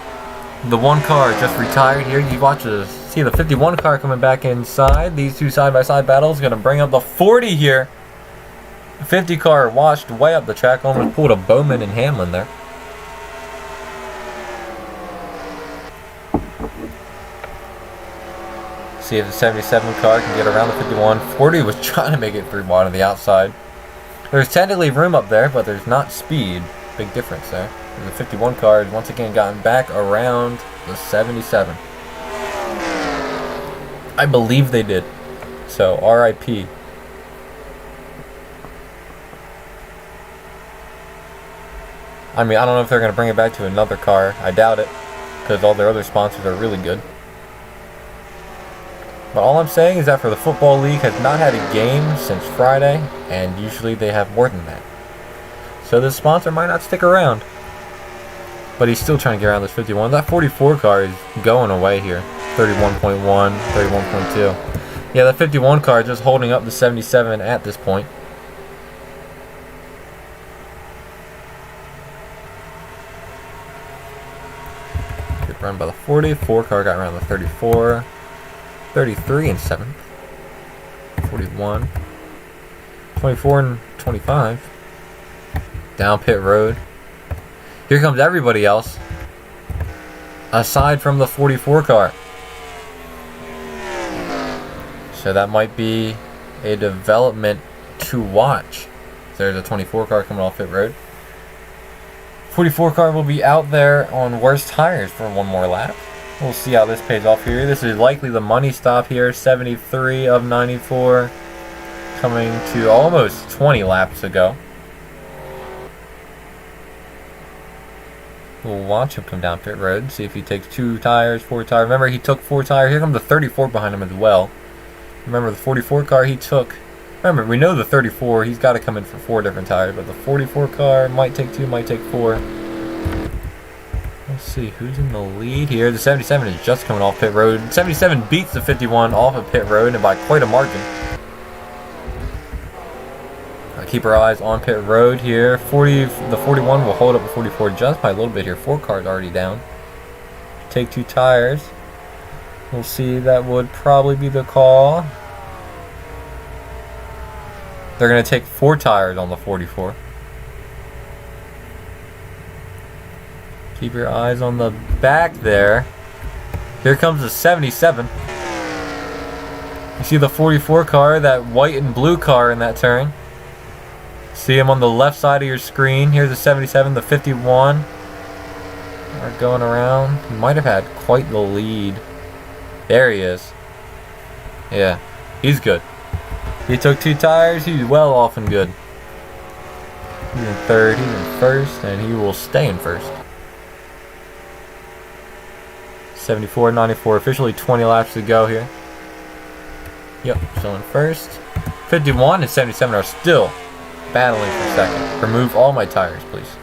The one car just retired here. You watch this. See the 51 car coming back inside. These two side-by-side battles going to bring up the 40 here. The 50 car washed way up the track. Almost pulled a Bowman and Hamlin there. See if the 77 car can get around the 51. 40 was trying to make it through on the outside. There's technically room up there, but there's not speed. Big difference there. The 51 car has once again gotten back around the 77. I believe they did. So, RIP. I mean, I don't know if they're going to bring it back to another car. I doubt it, because all their other sponsors are really good. But all I'm saying is that for the Football League has not had a game since Friday, and usually they have more than that. So this sponsor might not stick around. But he's still trying to get around this 51. That 44 car is going away here. 31.1, 31.2. Yeah, the 51 car just holding up the 77 at this point. Good run by the 44 car, got around the 34. 33 and 7th. 41. 24 and 25. Down pit road. Here comes everybody else. Aside from the 44 car. So that might be a development to watch. There's a 24 car coming off pit road. 44 car will be out there on worse tires for one more lap. We'll see how this pays off here. This is likely the money stop here. 73 of 94. Coming to almost 20 laps ago. We'll watch him come down pit road. See if he takes 2 tires, 4 tires. Remember, he took 4 tires. Here comes the 34 behind him as well. Remember, the 44 car he took. Remember, we know the 34. He's got to come in for 4 different tires. But the 44 car might take 2, might take 4. Let's see who's in the lead here. The 77 is just coming off pit road. 77 beats the 51 off of pit road and by quite a margin. Keep our eyes on pit road here. The 41 will hold up the 44 just by a little bit here. 4 cars already down. Take 2 tires. We'll see. That would probably be the call. They're going to take 4 tires on the 44. Keep your eyes on the back there. Here comes the 77. You see the 44 car, that white and blue car in that turn. See him on the left side of your screen. Here's the 77, the 51. Are going around. He might have had quite the lead. There he is. Yeah, he's good. He took 2 tires. He's well off and good. He's in 3rd, he's in 1st, and he will stay in 1st. 74, 94, officially 20 laps to go here. Yep, still in 1st. 51 and 77 are still battling for 2nd. Remove all my tires, please.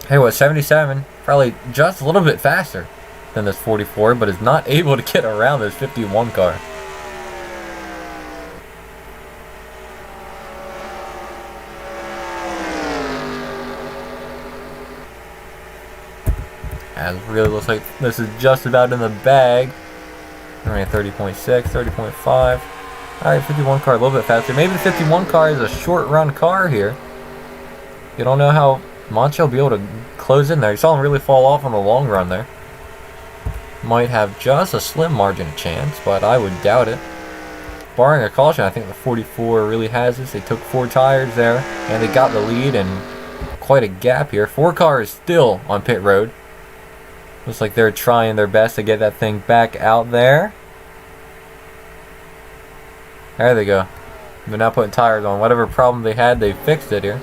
Hey, what, 77? Probably just a little bit faster than this 44, but is not able to get around this 51 car. As it really looks like this is just about in the bag. Running 30.6, 30.5. Alright, 51 car a little bit faster. Maybe the 51 car is a short run car here. You don't know how much he'll be able to close in there. You saw him really fall off on the long run there. Might have just a slim margin of chance, but I would doubt it. Barring a caution, I think the 44 really has this. They took 4 tires there, and they got the lead, and quite a gap here. 4 cars still on pit road. Looks like they're trying their best to get that thing back out there. There they go. They're now putting tires on. Whatever problem they had, they fixed it here.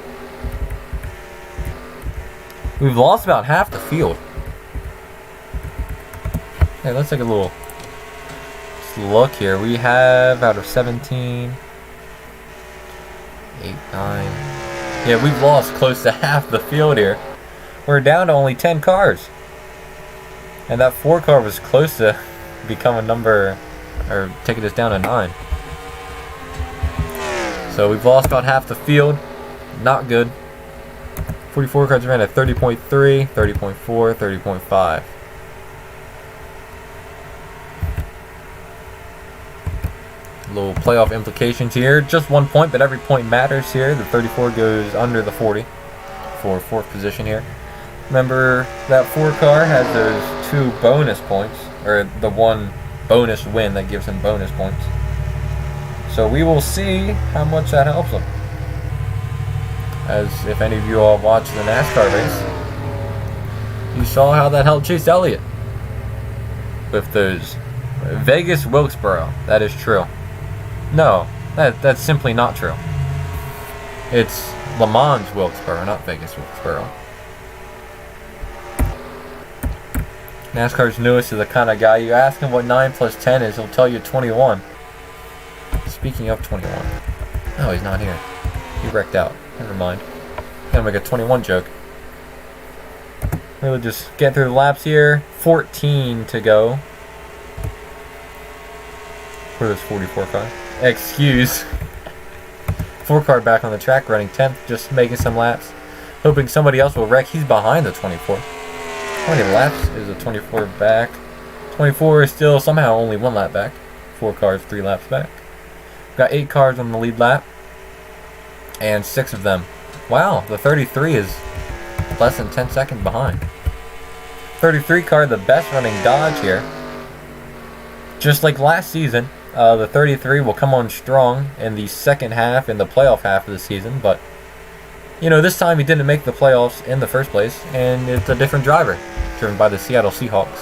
We've lost about half the field. Hey, let's take a little look here. We have out of 17, 8, 9. Yeah, we've lost close to half the field here. We're down to only 10 cars. And that 4 car was close to becoming number, or taking us down to 9. So we've lost about half the field. Not good. 44 cars ran at 30.3, 30.4, 30.5. Little playoff implications here. Just 1 point, but every point matters here. The 34 goes under the 40 for 4th position here. Remember, that 4 car has those 2 bonus points, or the 1 bonus win that gives him bonus points. So we will see how much that helps him. As if any of you all watched the NASCAR race, you saw how that helped Chase Elliott with those Vegas Wilkesboro. That is true. No, that's simply not true. It's Le Mans Wilkesboro, not Vegas Wilkesboro. NASCAR's newest is the kind of guy you ask him what 9 plus 10 is, he'll tell you 21. Speaking of 21. Oh, he's not here. He wrecked out. Never mind. Gonna make a 21 joke. We'll just get through the laps here. 14 to go for this 44 car. Excuse. 4 car back on the track, running 10th, just making some laps. Hoping somebody else will wreck. He's behind the 24. How many laps is the 24 back? 24 is still somehow only 1 lap back. 4 cars, 3 laps back. Got 8 cars on the lead lap. And 6 of them. Wow, the 33 is less than 10 seconds behind. 33 car, the best running Dodge here. Just like last season, the 33 will come on strong in the second half, in the playoff half of the season, but you know, this time he didn't make the playoffs in the first place, and it's a different driver, driven by the Seattle Seahawks.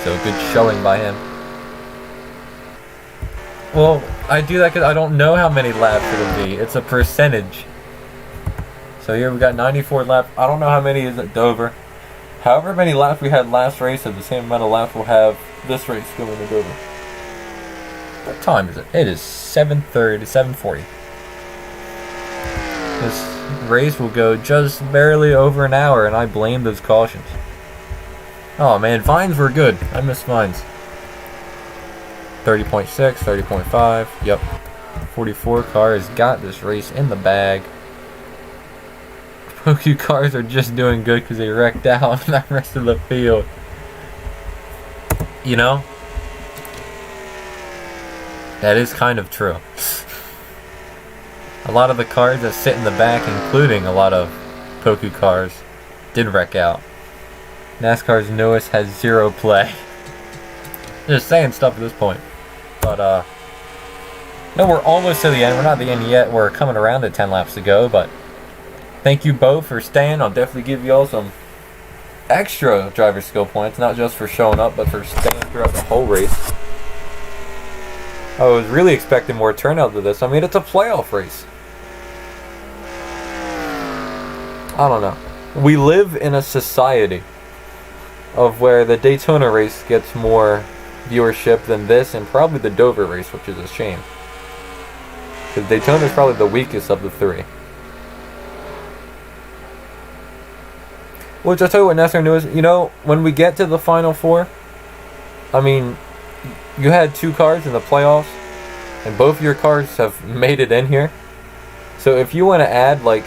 So good showing by him. Well, I do that because I don't know how many laps it'll be. It's a percentage. So here we got 94 laps. I don't know how many is at Dover. However many laps we had last race, of the same amount of laps we'll have this race going to Dover. What time is it? It is 7:30, 7:40. This race will go just barely over an hour, and I blame those cautions. Oh man, vines were good. I miss vines. 30.6, 30.5, yep. 44 car has got this race in the bag. Poku cars are just doing good because they wrecked out the rest of the field. You know? That is kind of true. A lot of the cars that sit in the back, including a lot of Poku cars, did wreck out. NASCAR's newest has 0 play. Just saying stuff at this point. But, no, we're almost to the end. We're not at the end yet. We're coming around to 10 laps to go, but thank you both for staying. I'll definitely give you all some extra driver skill points, not just for showing up, but for staying throughout the whole race. I was really expecting more turnout to this. I mean, it's a playoff race. I don't know. We live in a society of where the Daytona race gets more viewership than this, and probably the Dover race, which is a shame. Because Daytona is probably the weakest of the 3. Which I'll tell you what NASCAR knew is, you know, when we get to the Final 4, I mean, you had 2 cars in the playoffs, and both of your cars have made it in here. So if you want to add, like,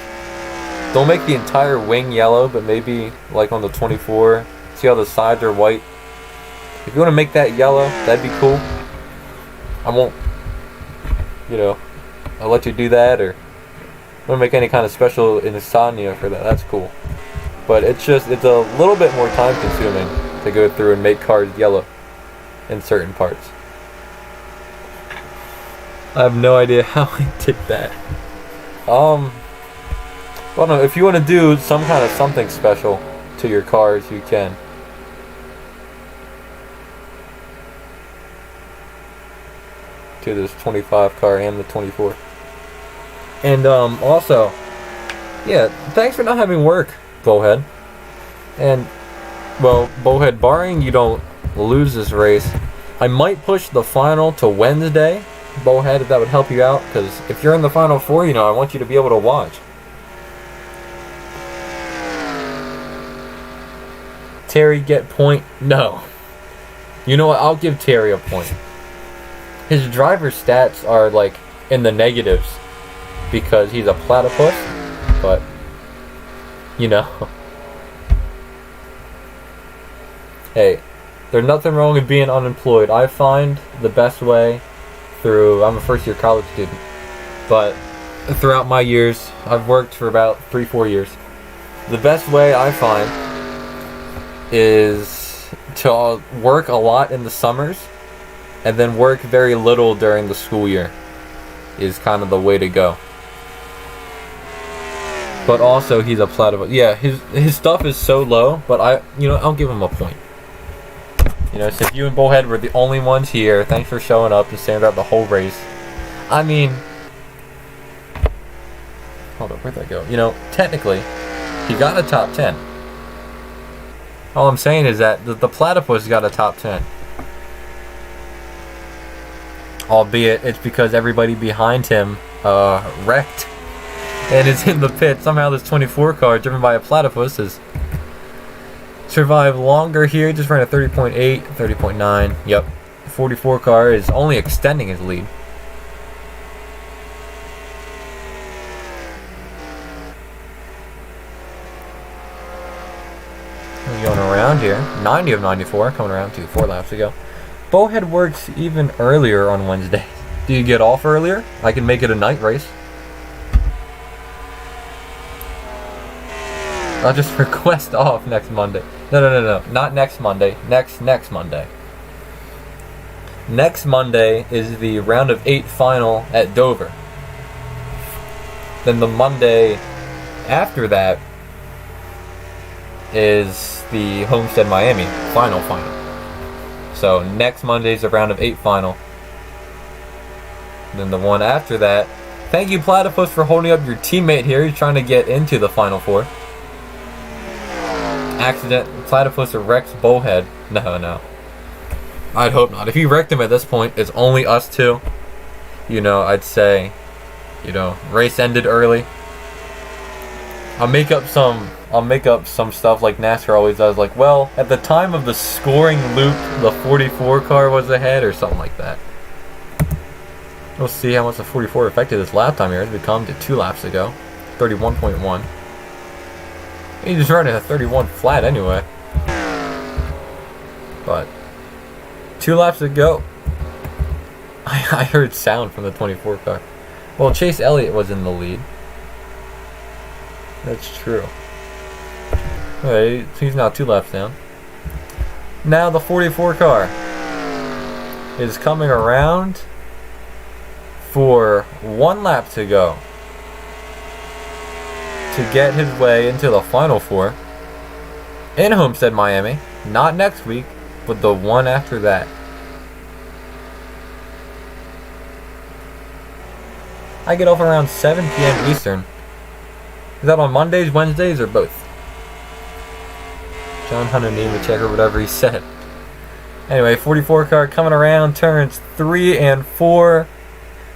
don't make the entire wing yellow, but maybe, like, on the 24, see how the sides are white? If you want to make that yellow, that'd be cool. I won't, you know, I'll let you do that, or don't make any kind of special insomnia for that. That's cool. But it's a little bit more time consuming to go through and make cars yellow in certain parts. I have no idea how I did that. I don't know, if you want to do some kind of something special to your cars, you can. To this 25 car and the 24. And also, yeah, thanks for not having work, Bullhead. And, well, Bullhead, barring you don't lose this race, I might push the final to Wednesday, Bullhead, if that would help you out, because if you're in the Final 4, you know, I want you to be able to watch. Terry get point? No. You know what? I'll give Terry a point. His driver stats are like in the negatives because he's a platypus, but you know. Hey, there's nothing wrong with being unemployed. I find the best way I'm a first-year college student, but throughout my years, I've worked for about 3-4 years. The best way I find is to work a lot in the summers and then work very little during the school year is kind of the way to go. But also, he's a platypus. Yeah, his stuff is so low, but I'll give him a point. Since you and Bullhead were the only ones here, thanks for showing up and staying throughout the whole race. I mean, hold up, where'd that go? Technically, he got a top 10. All I'm saying is that the platypus got a top 10. Albeit, it's because everybody behind him wrecked and is in the pit. Somehow this 24 car driven by a platypus has survived longer here. Just ran a 30.8, 30.9. Yep. 44 car is only extending his lead. Going around here. 90 of 94 coming around to 4 laps ago. Bowhead works even earlier on Wednesday. Do you get off earlier? I can make it a night race. I'll just request off next Monday. No. Not next Monday. Next Monday. Next Monday is the round of 8 final at Dover. Then the Monday after that is the Homestead Miami final. So next Monday is the round of 8 final. Then the one after that. Thank you, Platypus, for holding up your teammate here. He's trying to get into the Final Four. Accident. Platypus wrecks Bullhead. No. I'd hope not. If he wrecked him at this point, it's only us two. I'd say, race ended early. I'll make up some stuff like NASCAR always does. Like, well, at the time of the scoring loop, the 44 car was ahead, or something like that. We'll see how much the 44 affected this lap time here as we come to 2 laps ago. 31.1. He's just running a 31 flat anyway. But 2 laps to go. I heard sound from the 24 car. Well, Chase Elliott was in the lead. That's true. Alright, he's now 2 laps down. Now the 44 car is coming around for 1 lap to go to get his way into the Final Four in Homestead, Miami. Not next week, but the one after that. I get off around 7 p.m. Eastern. Is that on Mondays, Wednesdays, or both? John Hunter Neighbor check or whatever he said. Anyway, 44 car coming around turns 3 and 4.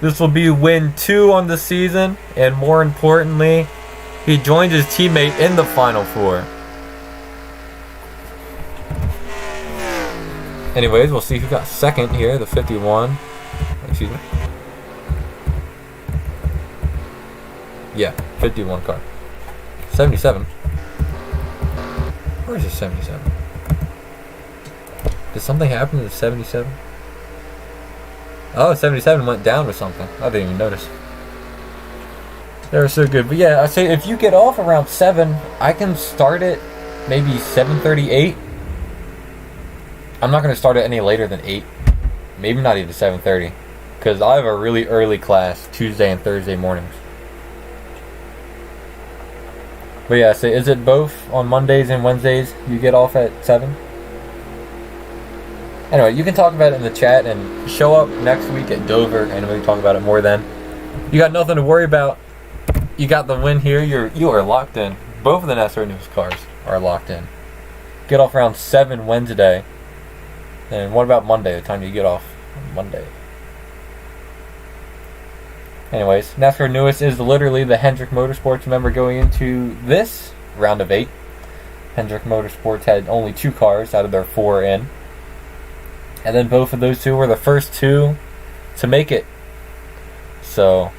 This will be win 2 on the season, and more importantly, he joins his teammate in the Final Four. Anyways, we'll see who got second here, the 51. Excuse me. Yeah, 51 car. 77. Where's the 77? Did something happen to the 77? Oh, 77 went down or something. I didn't even notice. They were so good. But yeah, I say if you get off around 7, I can start it maybe 7:38. I'm not going to start it any later than 8. Maybe not even 7:30. Because I have a really early class Tuesday and Thursday mornings. But yeah, so is it both on Mondays and Wednesdays you get off at 7? Anyway, you can talk about it in the chat and show up next week at Dover and we can talk about it more then. You got nothing to worry about. You got the win here. You are locked in. Both of the NASCAR News cars are locked in. Get off around 7 Wednesday. And what about Monday? The time you get off on Monday. Anyways, NASCAR Newest is literally the Hendrick Motorsports member going into this round of 8. Hendrick Motorsports had only 2 cars out of their 4 in. And then both of those 2 were the first 2 to make it. So,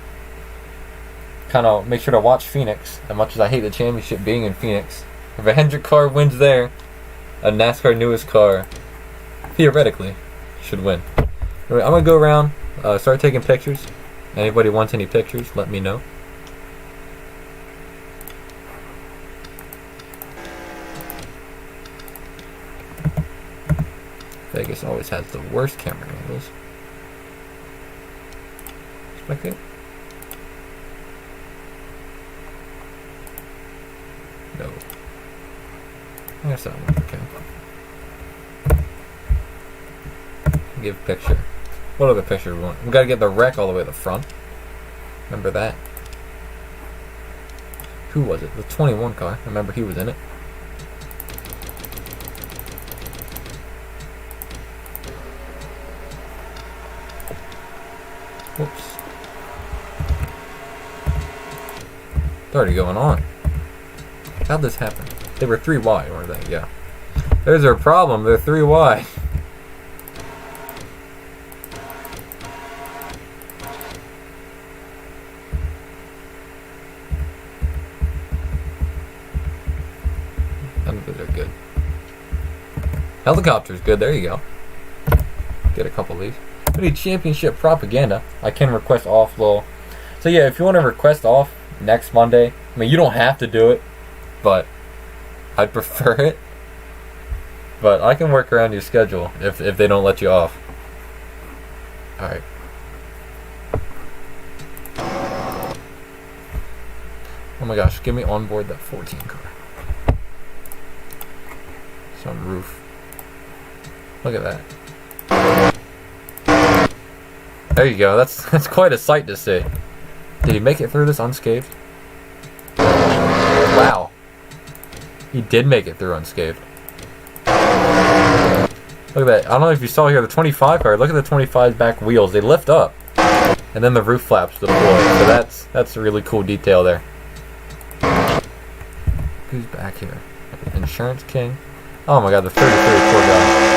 kind of make sure to watch Phoenix. As much as I hate the championship being in Phoenix, if a Hendrick car wins there, a NASCAR newest car, theoretically, should win. Anyway, I'm going to go around, start taking pictures. Anybody wants any pictures, let me know. Vegas always has the worst camera angles. Spectate. No. I guess that one, okay. Give a picture. What other picture we want? We gotta get the wreck all the way to the front. Remember that? Who was it? The 21 car. Remember he was in it. Whoops. It's already going on. How'd this happen? They were 3 wide, weren't they? Yeah. There's their problem. They're 3 wide. None of those are good. Helicopter's good. There you go. Get a couple of these. We need championship propaganda. I can request off, lol. So yeah, if you want to request off next Monday, I mean, you don't have to do it, but I'd prefer it. But I can work around your schedule if they don't let you off. Alright. Oh my gosh, get me on board that 14 car. Some roof. Look at that. There you go. That's quite a sight to see. Did he make it through this unscathed? Wow. He did make it through unscathed. Look at that. I don't know if you saw here the 25 car. Look at the 25's back wheels. They lift up. And then the roof flaps deploy. So that's a really cool detail there. Who's back here? Insurance King. Oh my god, the 33 poor guy.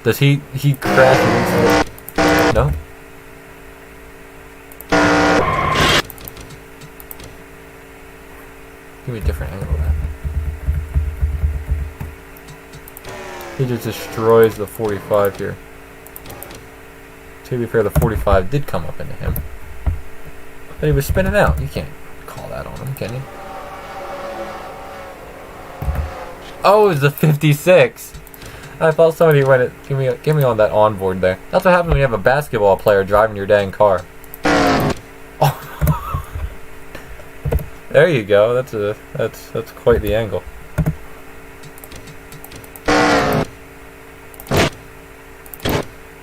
Does he crash into it? No? Give me a different angle of that. He just destroys the 45 here. To be fair, the 45 did come up into him. But he was spinning out. You can't call that on him, can you? Oh, it's the 56! I thought somebody went it. Give me on that onboard there. That's what happens when you have a basketball player driving your dang car. Oh. There you go. That's quite the angle.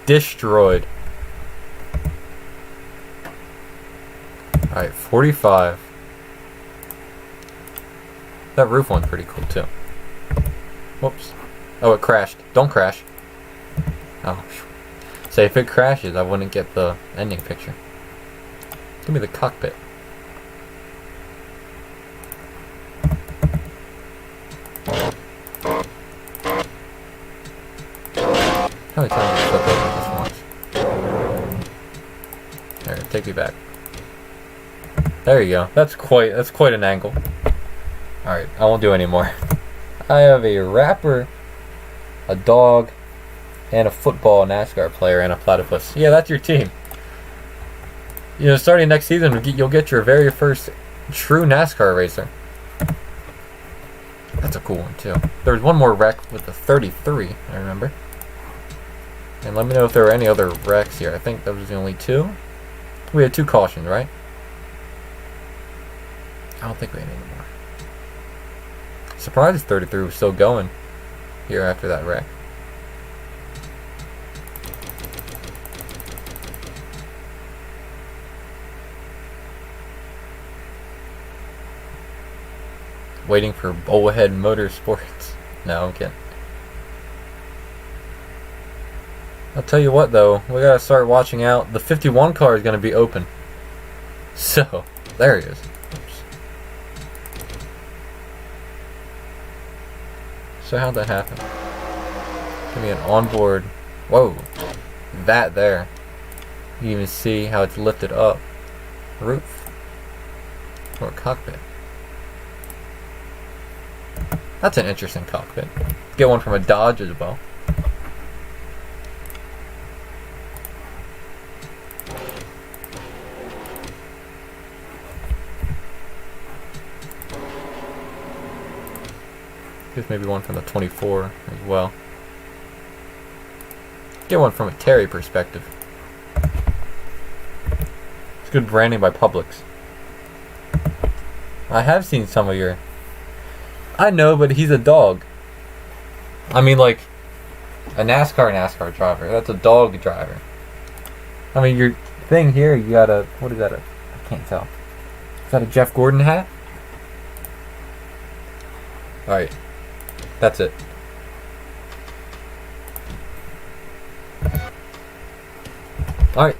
Destroyed. Alright, 45. That roof one's pretty cool too. Whoops. Oh, it crashed. Don't crash. Oh. Say if it crashes, I wouldn't get the ending picture. Give me the cockpit. How many times have I flipped over this once? There, take me back. There you go. That's quite an angle. Alright, I won't do any more. I have a rapper, a dog, and a football NASCAR player, and a platypus. Yeah, that's your team. You know, starting next season, you'll get your very first true NASCAR racer. That's a cool one, too. There was one more wreck with the 33, I remember. And let me know if there were any other wrecks here. I think that was the only 2. We had 2 cautions, right? I don't think we had any more. Surprised 33 was still going here after that wreck. Waiting for Bullhead Motorsports. No, I'm kidding. I'll tell you what though, we gotta start watching out. The 51 car is gonna be open. So, there he is. Oops. So how'd that happen? Give me an onboard. Whoa. That there. You can even see how it's lifted up. Roof. Or cockpit. That's an interesting cockpit. Get one from a Dodge as well. Here's maybe one from the 24 as well. Get one from a Terry perspective. It's good branding by Publix. I have seen some of your... I know, but he's a dog. I mean, like, a NASCAR driver. That's a dog driver. I mean, your thing here, you got a... What is that? I can't tell. Is that a Jeff Gordon hat? Alright. That's it.